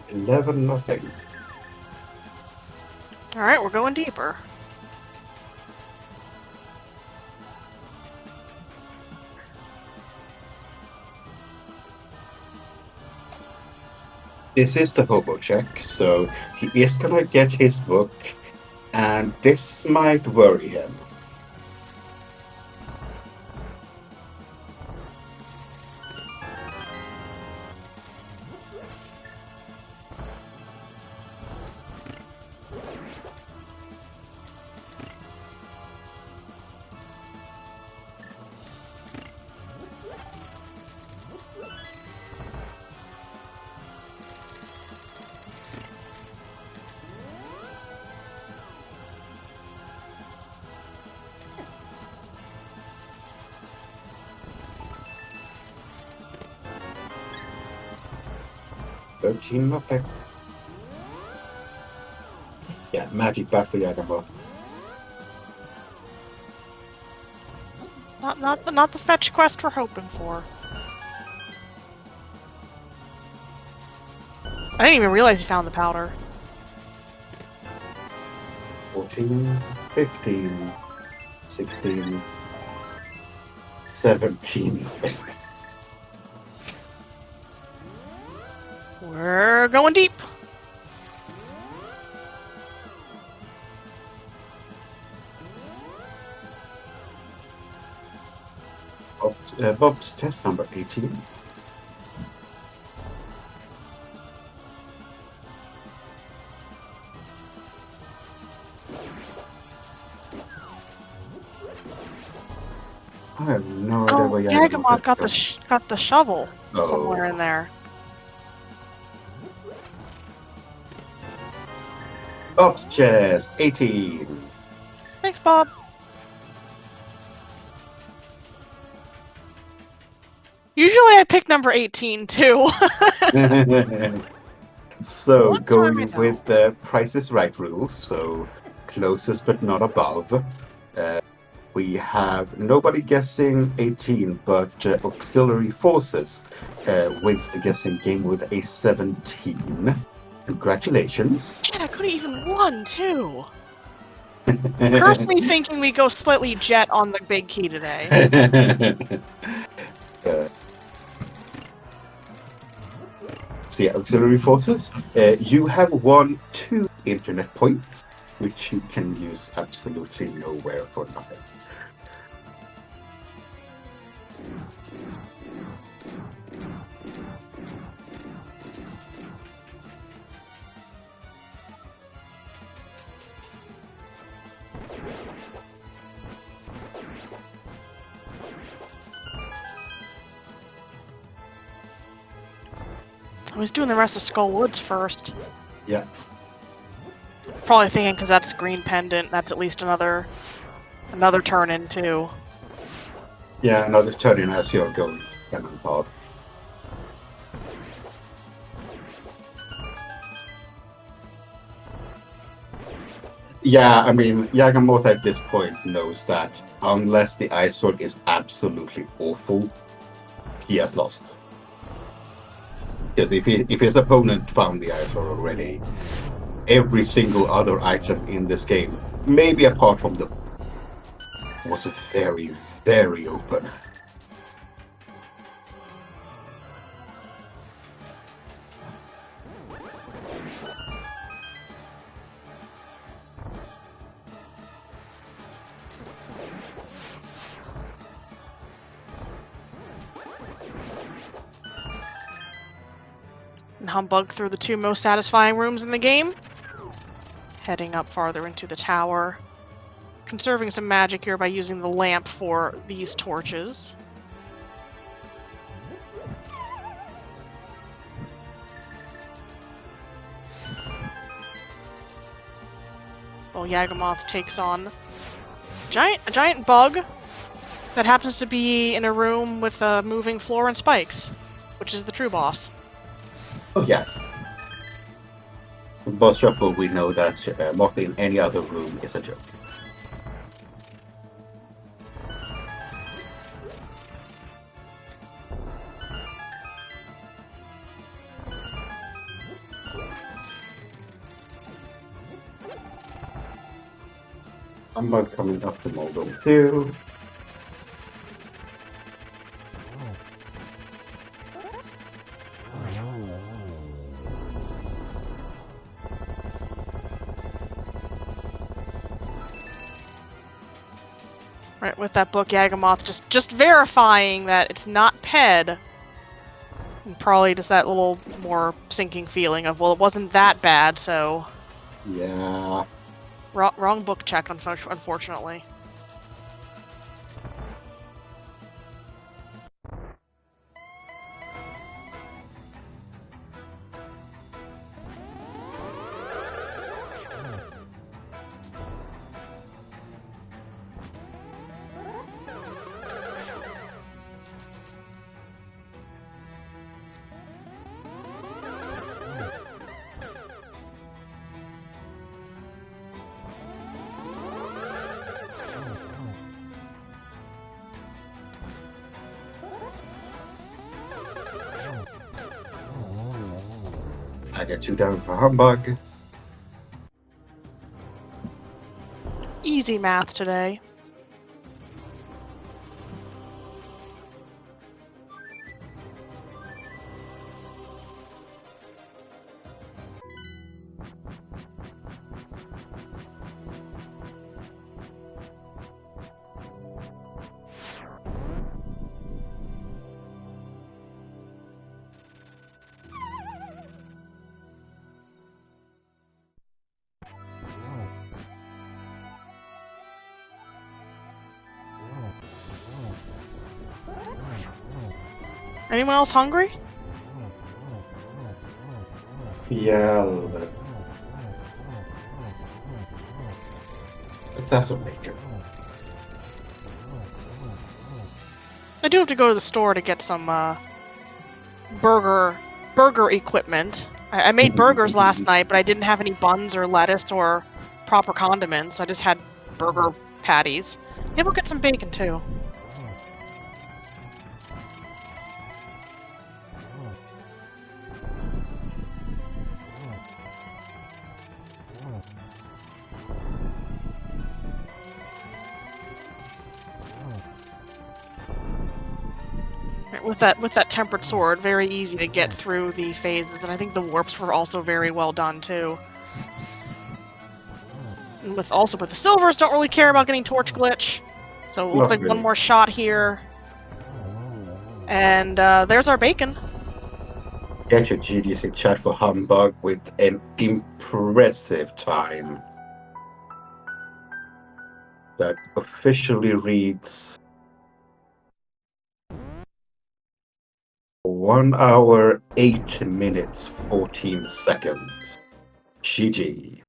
11-0. All right, we're going deeper. This is the hobo check, so he is gonna get his book, and this might worry him. Okay. Yeah, magic back for Yagamoth. Not the fetch quest we're hoping for. I didn't even realize you found the powder. 14, 15, 16, 17. We're going deep. Bob's test number 18. I have no idea where Yagamoth got is. got the shovel Oh. somewhere in there. Bob's chest 18. Thanks, Bob. Usually I pick number 18 too. So What going time is with the Price is Right rule, so closest but not above. We have nobody guessing 18, but Auxiliary Forces wins the guessing game with a 17. Congratulations. Man, I could have even won too. Curse me thinking we go slightly jet on the big key today. So yeah, Auxiliary Forces, you have won 2 internet points, which you can use absolutely nowhere for nothing. I was doing the rest of Skull Woods first. Yeah. Probably thinking because that's green pendant, that's at least another turn in too. Yeah, another turn in as you're going cannon pod. Yeah, I mean, Yagamoth at this point knows that unless the Ice Sword is absolutely awful, he has lost. Because if his opponent found the Ice Sword already, every single other item in this game, maybe apart from the was very, very open. And humbug through the 2 most satisfying rooms in the game. Heading up farther into the tower. Conserving some magic here by using the lamp for these torches. Well, Yagamoth takes on a giant bug that happens to be in a room with a moving floor and spikes, which is the true boss. Oh yeah. Boss Shuffle, we know that Motley in any other room is a joke. Humbug coming up to model 2. Right, with that book, Yagamoth just verifying that it's not Ped. And probably just that little more sinking feeling of, well, it wasn't that bad, so... Yeah. Wrong book check, unfortunately. I get 2 down for Humbug. Easy math today. Anyone else hungry? Yeah, a little bit. Let's have some bacon. I do have to go to the store to get some burger equipment. I made burgers last night, but I didn't have any buns or lettuce or proper condiments. I just had burger patties. Maybe we'll get some bacon too. With that tempered sword, very easy to get through the phases, and I think the warps were also very well done too. And with the silvers, don't really care about getting torch glitch, so it looks like one more shot here, and there's our bacon. Get your GDs in chat for Humbug with an impressive time that officially reads 1 hour, 8 minutes, 14 seconds. GG.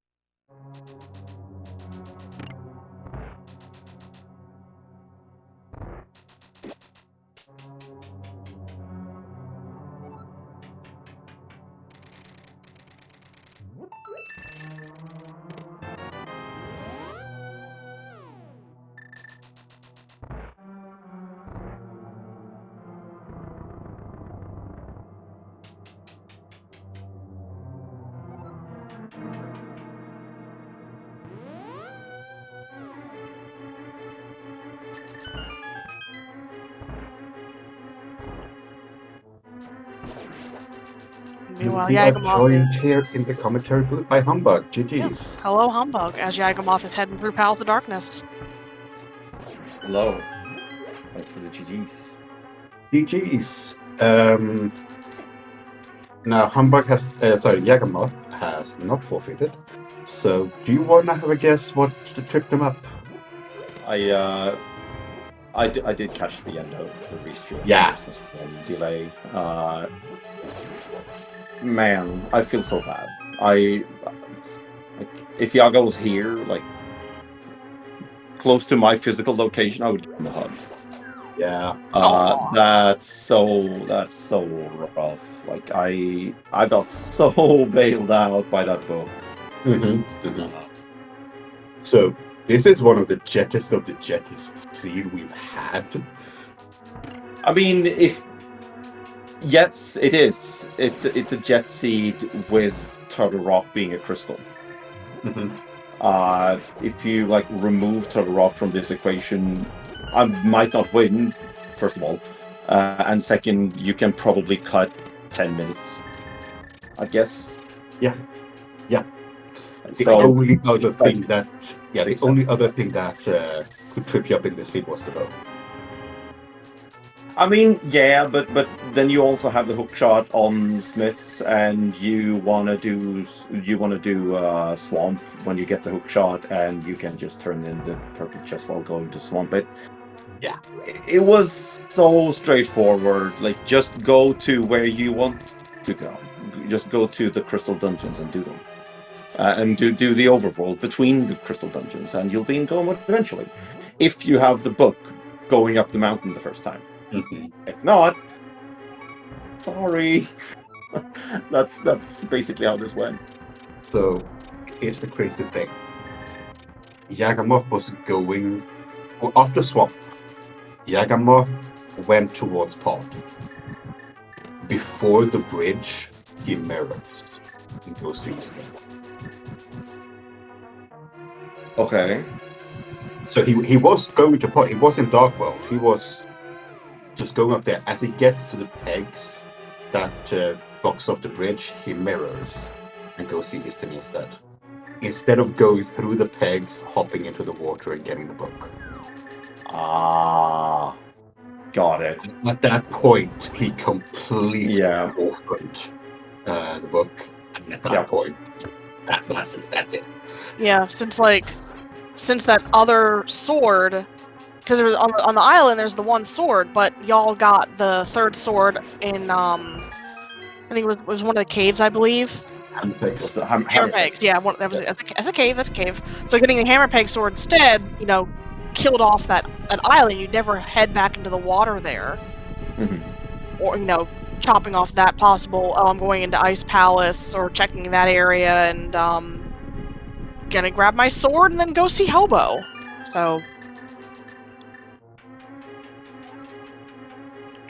Meanwhile, We are Yagamoth joined here in the commentary booth by Humbug. GG's. Yeah. Hello, Humbug, as Yagamoth is heading through Palace of Darkness. Hello. Thanks for the GG's. GG's. Now Humbug has, Yagamoth has not forfeited. So, do you want to have a guess what tripped him up? I did catch the end of the restream. Yeah. There's this one delay. Man, I feel so bad. If Yaga was here, like close to my physical location, I would give him a hug. Yeah. That's so rough. Like I got so bailed out by that book. So this is one of the jettest of the jettest seed we've had. I mean, yes, it is. It's a jet seed with Turtle Rock being a crystal. If you like remove Turtle Rock from this equation, I might not win, first of all. And second, you can probably cut 10 minutes, I guess. Yeah. The So only other thing that Makes could trip you up in the sea was the bow. I mean, yeah, but then you also have the hook shot on Smiths, and you wanna do swamp when you get the hook shot, and you can just turn in the purple chest while going to swamp it. Yeah. It was so straightforward. Like, just go to where you want to go. Just go to the crystal dungeons and do them. And do the overworld between the crystal dungeons, and you'll be in Gomod eventually. If you have the book going up the mountain the first time. Mm-hmm. If not, sorry. That's basically how this went. So here's the crazy thing. Yagamoth was going after swamp. Yagamoth went towards pond. Before the bridge, he mirrors and goes to east. Okay. So he was going to pond. He was in Dark World. He was just going up there. As he gets to the pegs that blocks off the bridge, he mirrors and goes to eastern instead. Instead of going through the pegs, hopping into the water and getting the book. Ah, got it. At that point, he completely Yeah. orphaned the book. And at that point, that's it. That's it. Yeah, since that other sword, because there was on the island, there's the one sword, but y'all got the third sword in I think it was one of the caves, I believe. Handpegs. Hammer pegs, yeah, that was Yes. as a cave. That's a cave. So getting the hammer peg sword instead, killed off that island. You'd never head back into the water there, or chopping off that possible. I'm going into Ice Palace or checking that area and gonna grab my sword and then go see Hobo. So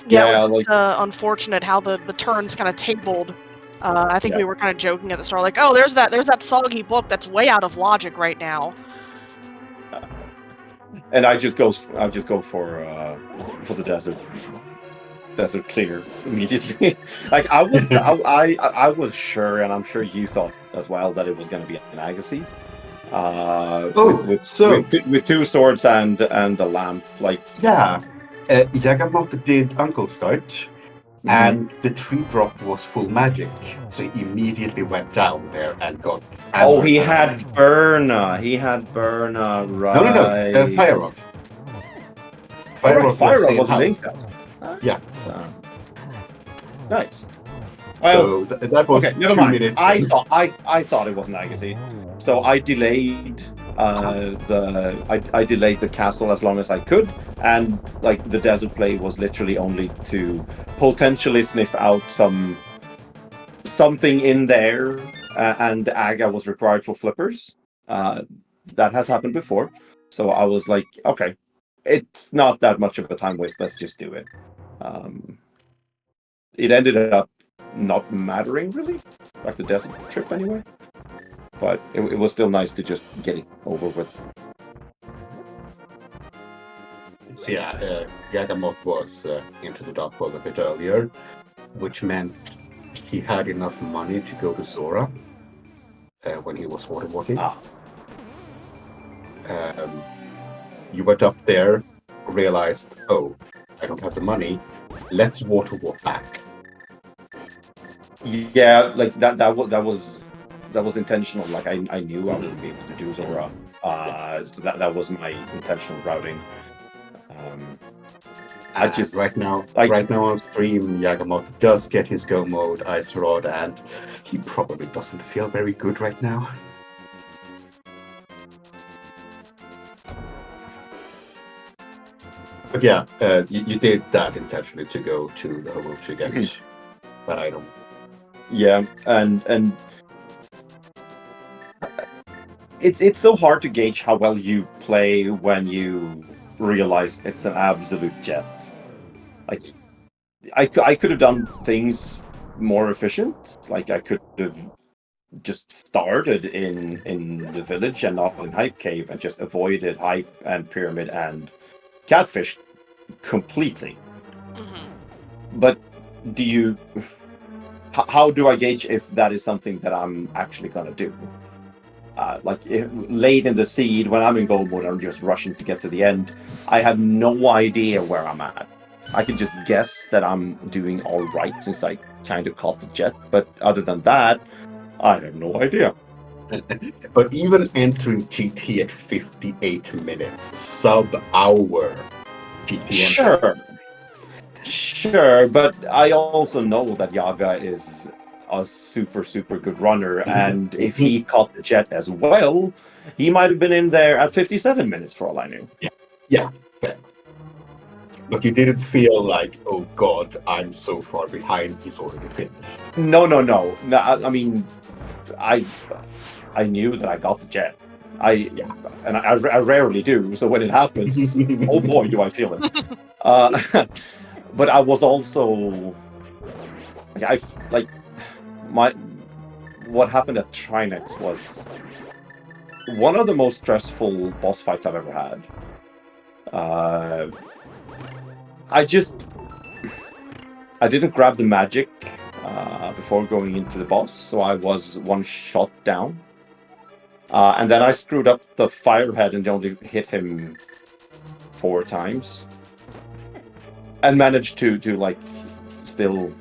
yeah, it was unfortunate how the turns kind of tabled. I think we were kind of joking at the start, like, oh, there's that soggy book that's way out of logic right now. And I just go for the desert clear immediately. Like I was sure, and I'm sure you thought as well, that it was going to be an Agassi. With two swords and a lamp, like Yagamoth did Uncle Start, and the tree drop was full magic, so he immediately went down there and got. Oh, he had Burna. Right? No, Fire Rock. Fire Rock was an insect. Yeah. Nice. So that was okay, never 2 mind. minutes. I thought it was an Agassi, so I delayed I delayed the castle as long as I could, and like the desert play was literally only to potentially sniff out something in there, and Aga was required for flippers. That has happened before, so I was like, okay, it's not that much of a time waste. Let's just do it. It ended up not mattering really, like the desert trip anyway. But it was still nice to just get it over with. So yeah, Yagamoth was into the Dark World a bit earlier, which meant he had enough money to go to Zora when he was waterwalking. You went up there, realized, oh, I don't have the money. Let's waterwalk back. Yeah, like that was intentional. Like I knew I wouldn't be able to do Zora, so that was my intentional routing. I just right now on stream, Yagamoth does get his go mode Ice Rod, and he probably doesn't feel very good right now. But yeah, you did that intentionally to go to the hobo to get that item. Yeah, and it's so hard to gauge how well you play when you realize it's an absolute jet. Like I could have done things more efficient. Like I could have just started in the village and not in Hype Cave, and just avoided Hype and Pyramid and Catfish completely. Hmm. But do you? How do I gauge if that is something that I'm actually gonna do? Late in the seed, when I'm in gold mode, I'm just rushing to get to the end. I have no idea where I'm at. I can just guess that I'm doing all right since I kind of caught the jet. But other than that, I have no idea. But even entering GT at 58 minutes, sub-hour GT entry. Sure, but I also know that Yaga is a super, super good runner, and if he caught the jet as well, he might have been in there at 57 minutes for all I knew. Yeah, fair. But you didn't feel like, oh god, I'm so far behind, he's already finished. No. I mean, I knew that I got the jet. I rarely do, so when it happens, oh boy, do I feel it. But I was also, what happened at Trinex was one of the most stressful boss fights I've ever had. I didn't grab the magic before going into the boss, so I was one shot down. And then I screwed up the firehead and only hit him 4 times. And managed to still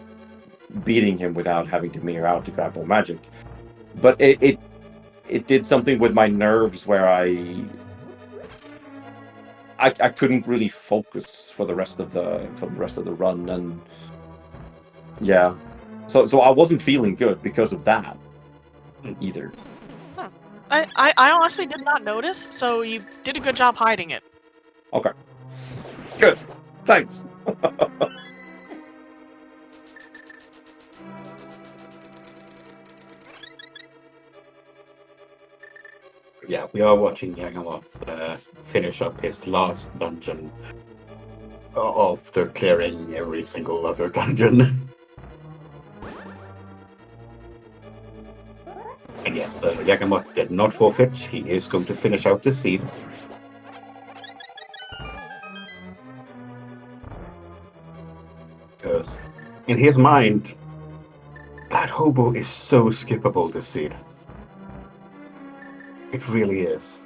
beating him without having to mirror out to grab more magic. But it did something with my nerves where I couldn't really focus for the rest of the run, and yeah, so I wasn't feeling good because of that either. Huh. I honestly did not notice, so you did a good job hiding it. Okay, good, thanks. Yeah, we are watching Yagamoth finish up his last dungeon after clearing every single other dungeon. And yes, Yagamoth did not forfeit. He is going to finish out the seed. Because in his mind, that hobo is so skippable, this seed. It really is.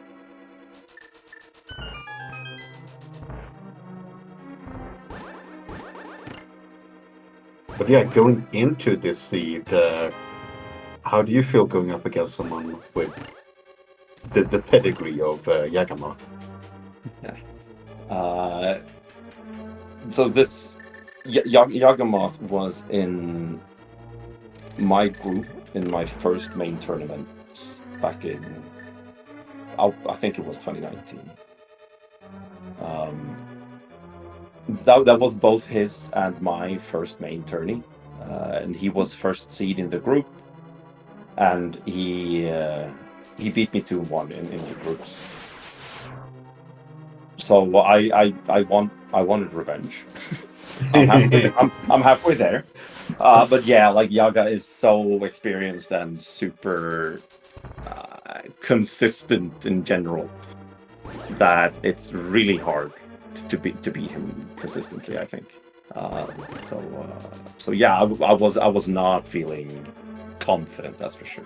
But yeah, going into this seed, how do you feel going up against someone with the pedigree of Yagamoth? So this Yagamoth was in my group in my first main tournament back in, I think it was 2019. That was both his and my first main tourney, and he was first seed in the group, and he beat me 2-1 in the groups. So I wanted revenge. I'm halfway there. But yeah, like Yaga is so experienced and super consistent in general that it's really hard to beat him consistently, I think. So yeah, I was not feeling confident, that's for sure.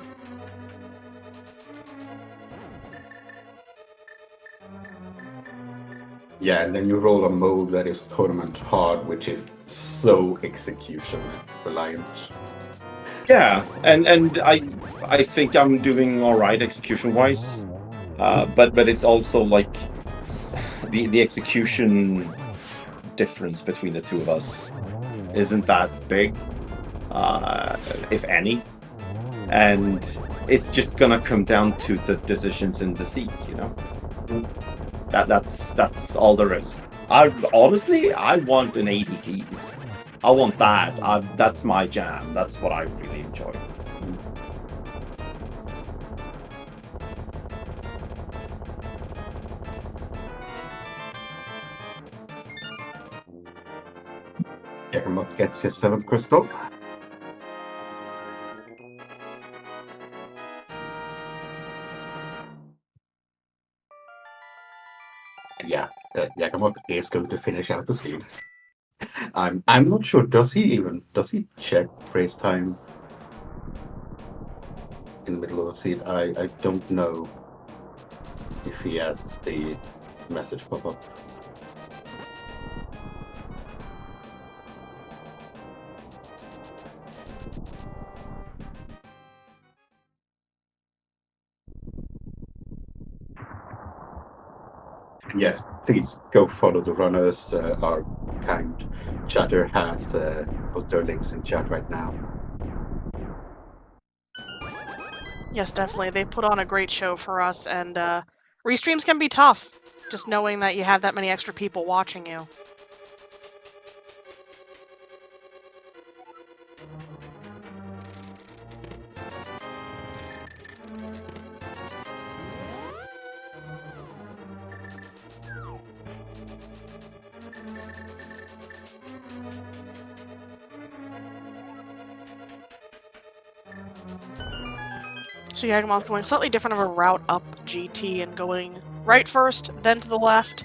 Yeah, and then you roll a move that is tournament hard, which is so execution reliant. Yeah, and I think I'm doing all right execution wise, but it's also like the execution difference between the two of us isn't that big, if any, and it's just gonna come down to the decisions in the seat, you know. That's all there is. I want an ADTs. I want that. That's my jam. That's what I really enjoy. Yagamoth gets his 7th crystal. Yeah, Yagamoth is going to finish out the scene. I'm not sure. Does he check phrase time in the middle of the scene? I don't know if he has the message pop up. Yes, please go follow the runners. Our kind chatter has put their links in chat right now. Yes, definitely. They put on a great show for us, and restreams can be tough, just knowing that you have that many extra people watching you. So Yagamoth going slightly different of a route up GT and going right first, then to the left.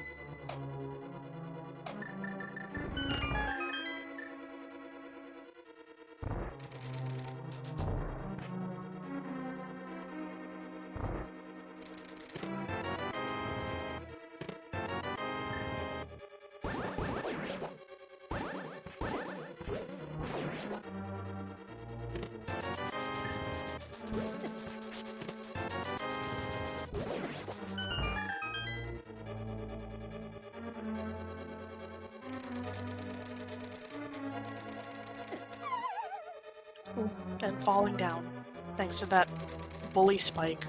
And falling down, thanks to that bully spike.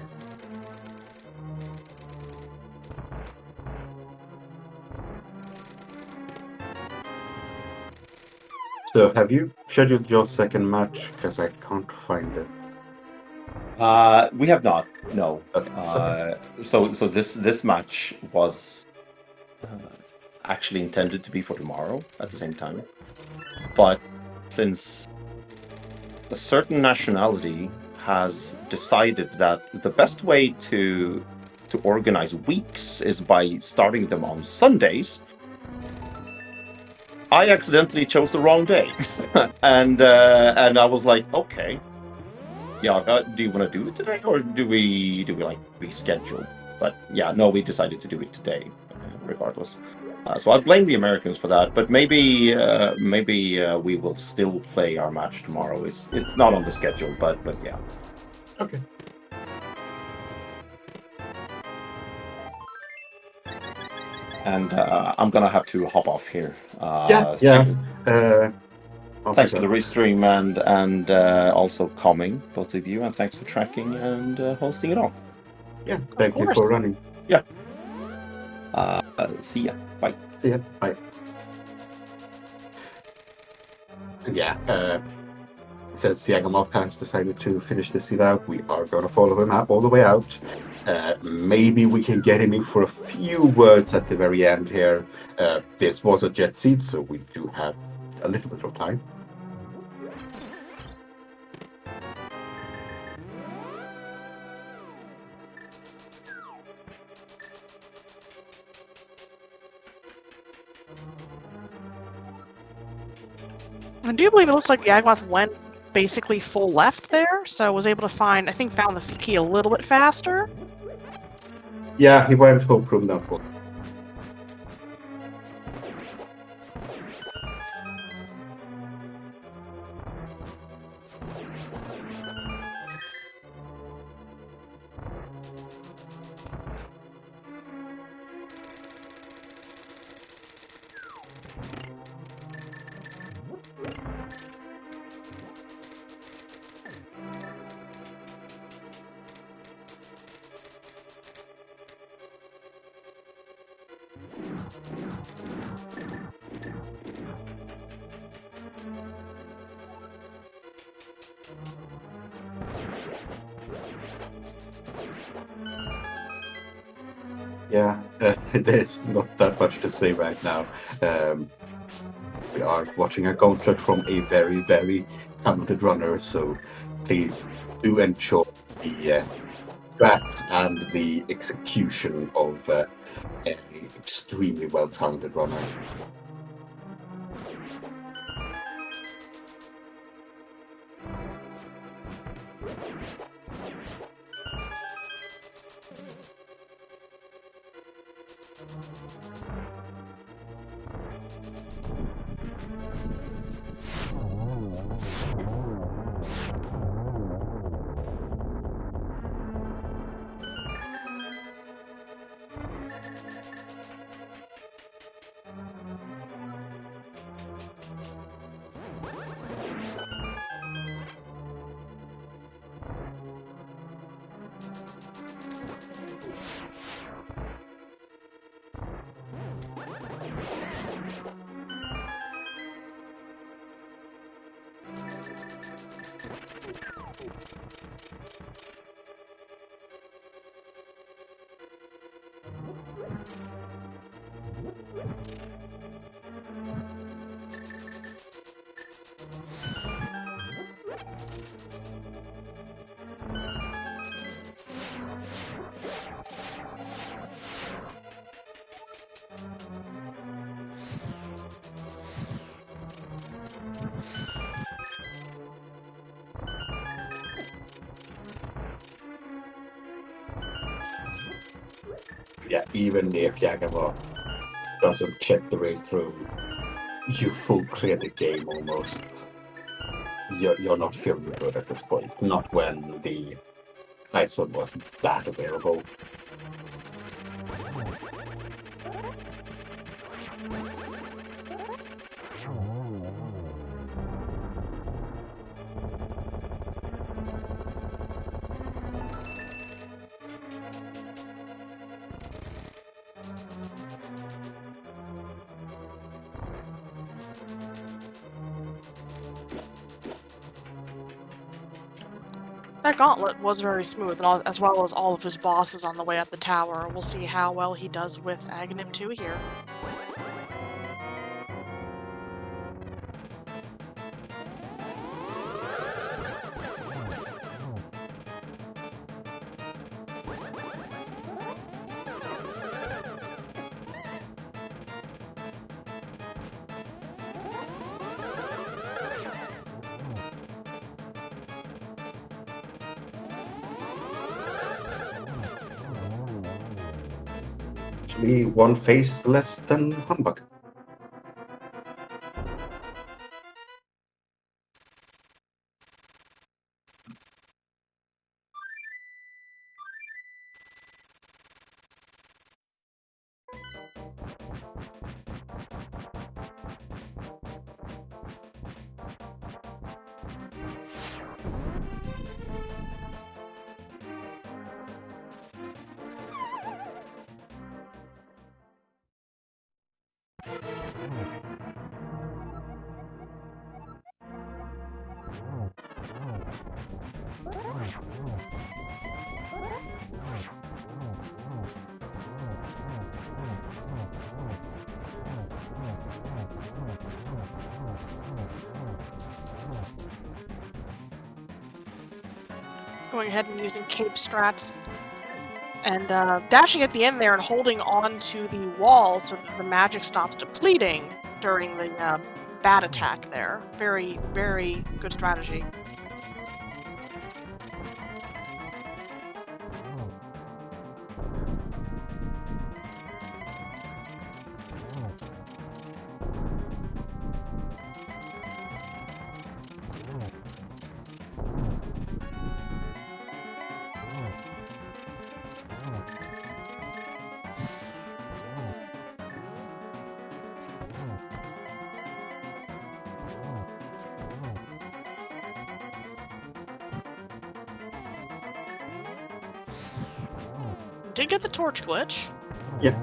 So, have you scheduled your second match? Because I can't find it. We have not. No. Okay. So this match was actually intended to be for tomorrow at the same time, but since a certain nationality has decided that the best way to organize weeks is by starting them on Sundays, I accidentally chose the wrong day, and I was like, okay, Yaga, do you want to do it today, or do we like reschedule? But yeah, no, we decided to do it today, regardless. So I blame the Americans for that, but maybe we will still play our match tomorrow. It's not on the schedule, but yeah. Okay. And I'm gonna have to hop off here. Yeah. Thanks for the restream and also coming, both of you, and thanks for tracking and hosting it all. Yeah, thank you for running. Yeah. See ya. Bye. See ya. Bye. Yeah. Since Yagamoth has decided to finish this scene out, we are going to follow him out all the way out. Maybe we can get him in for a few words at the very end here. This was a jet seat, so we do have a little bit of time. I do believe it looks like Yagamoth went basically full left there, so was able to found the key a little bit faster. Yeah, he went hope room down full. Yeah, there's not that much to say right now. We are watching a gauntlet from a very, very talented runner, so please do enjoy the strats and the execution of an extremely well-talented runner. Yeah, even if Yagamoth doesn't check the race room, you full clear the game almost. You're not feeling good at this point. Not when the ice one wasn't that available. That gauntlet was very smooth, as well as all of his bosses on the way up the tower. We'll see how well he does with Aghanim 2 here. Actually, one face less than Humbug. Going ahead and using cape strats. And dashing at the end there and holding on to the wall so that the magic stops depleting during the bat attack there. Very, very good strategy. Did get the torch glitch. Yeah.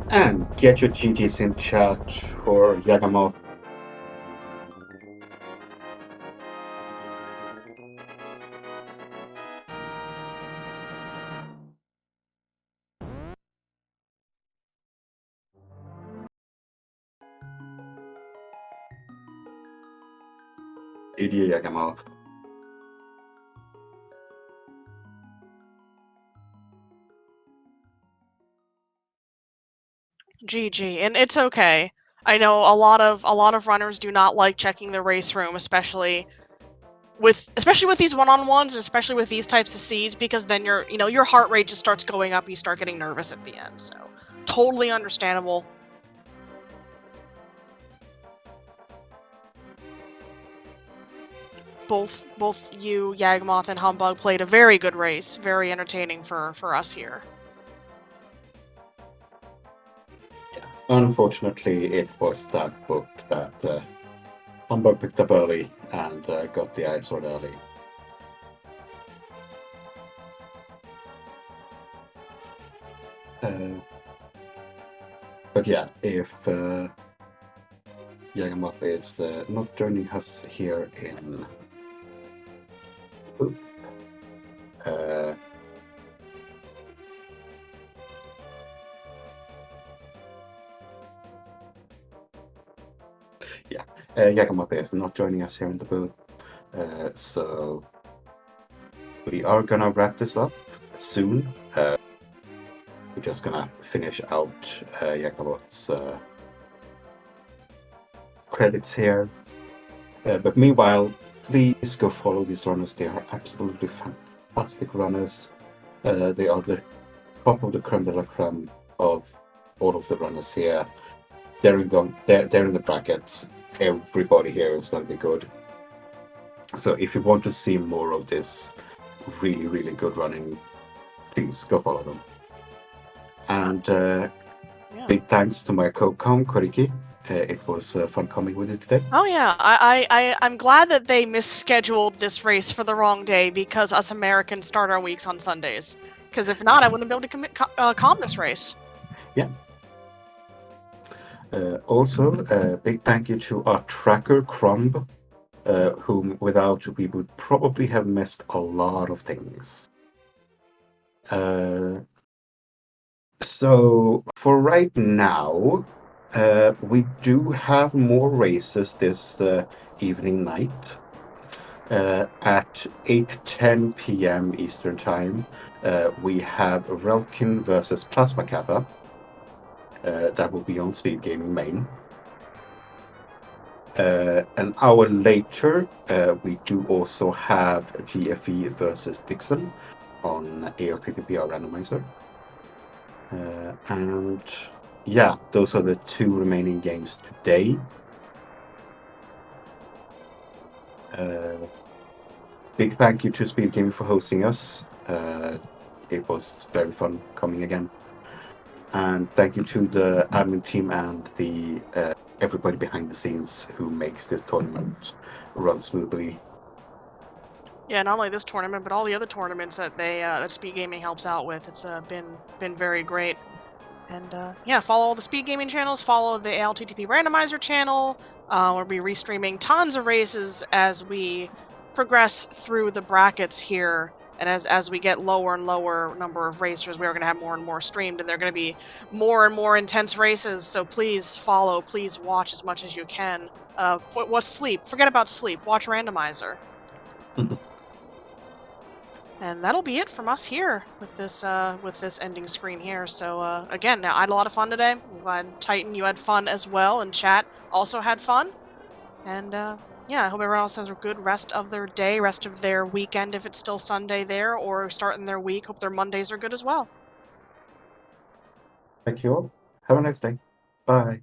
And get your GTs in chat for Yagamoth. GG Yagamoth. GG, and it's okay. I know a lot of runners do not like checking the race room, especially with these one-on-ones, and especially with these types of seeds, because then your heart rate just starts going up. You start getting nervous at the end. So totally understandable. Both you, Yagamoth, and Humbug played a very good race, very entertaining for us here. Yeah. Unfortunately, it was that book that Humbug picked up early and got the ice sword early. But yeah, if Yagamoth is not joining us here in booth, Yagamoth is not joining us here in the booth, so we are gonna wrap this up soon. We're just gonna finish out Yagamoth's credits here. But meanwhile, please go follow these runners. They are absolutely fantastic runners. They are the top of the creme de la creme of all of the runners here. They're in the brackets. Everybody here is going to be good. So if you want to see more of this really, really good running, please go follow them. And big thanks to my co-com, Koriki. It was fun coming with you today. Oh yeah, I'm glad that they misscheduled this race for the wrong day, because us Americans start our weeks on Sundays. Because if not, I wouldn't be able to calm this race. Yeah. Also, big thank you to our tracker, Crumb, whom without we would probably have missed a lot of things. So for right now, we do have more races this evening night. At 8:10 p.m. Eastern Time, we have Relkin versus Plasma Kappa. That will be on SpeedGaming main. An hour later, we do also have GFE versus Dixon on ALTTPR randomizer. And yeah, those are the two remaining games today. Big thank you to SpeedGaming for hosting us. It was very fun coming again. And thank you to the admin team and the everybody behind the scenes who makes this tournament run smoothly. Yeah, not only this tournament, but all the other tournaments that that SpeedGaming helps out with. It's been very great. And yeah, follow all the SpeedGaming channels. Follow the ALTTP Randomizer channel. We'll be restreaming tons of races as we progress through the brackets here. And as we get lower and lower number of racers, we are going to have more and more streamed, and they're going to be more and more intense races. So please follow, please watch as much as you can. What's sleep? Forget about sleep. Watch Randomizer. And that'll be it from us here with this ending screen here. So again, now I had a lot of fun today. I'm glad Titan, you had fun as well, and chat also had fun. And yeah, I hope everyone else has a good rest of their day, rest of their weekend if it's still Sunday there, or starting their week. Hope their Mondays are good as well. Thank you all. Have a nice day. Bye.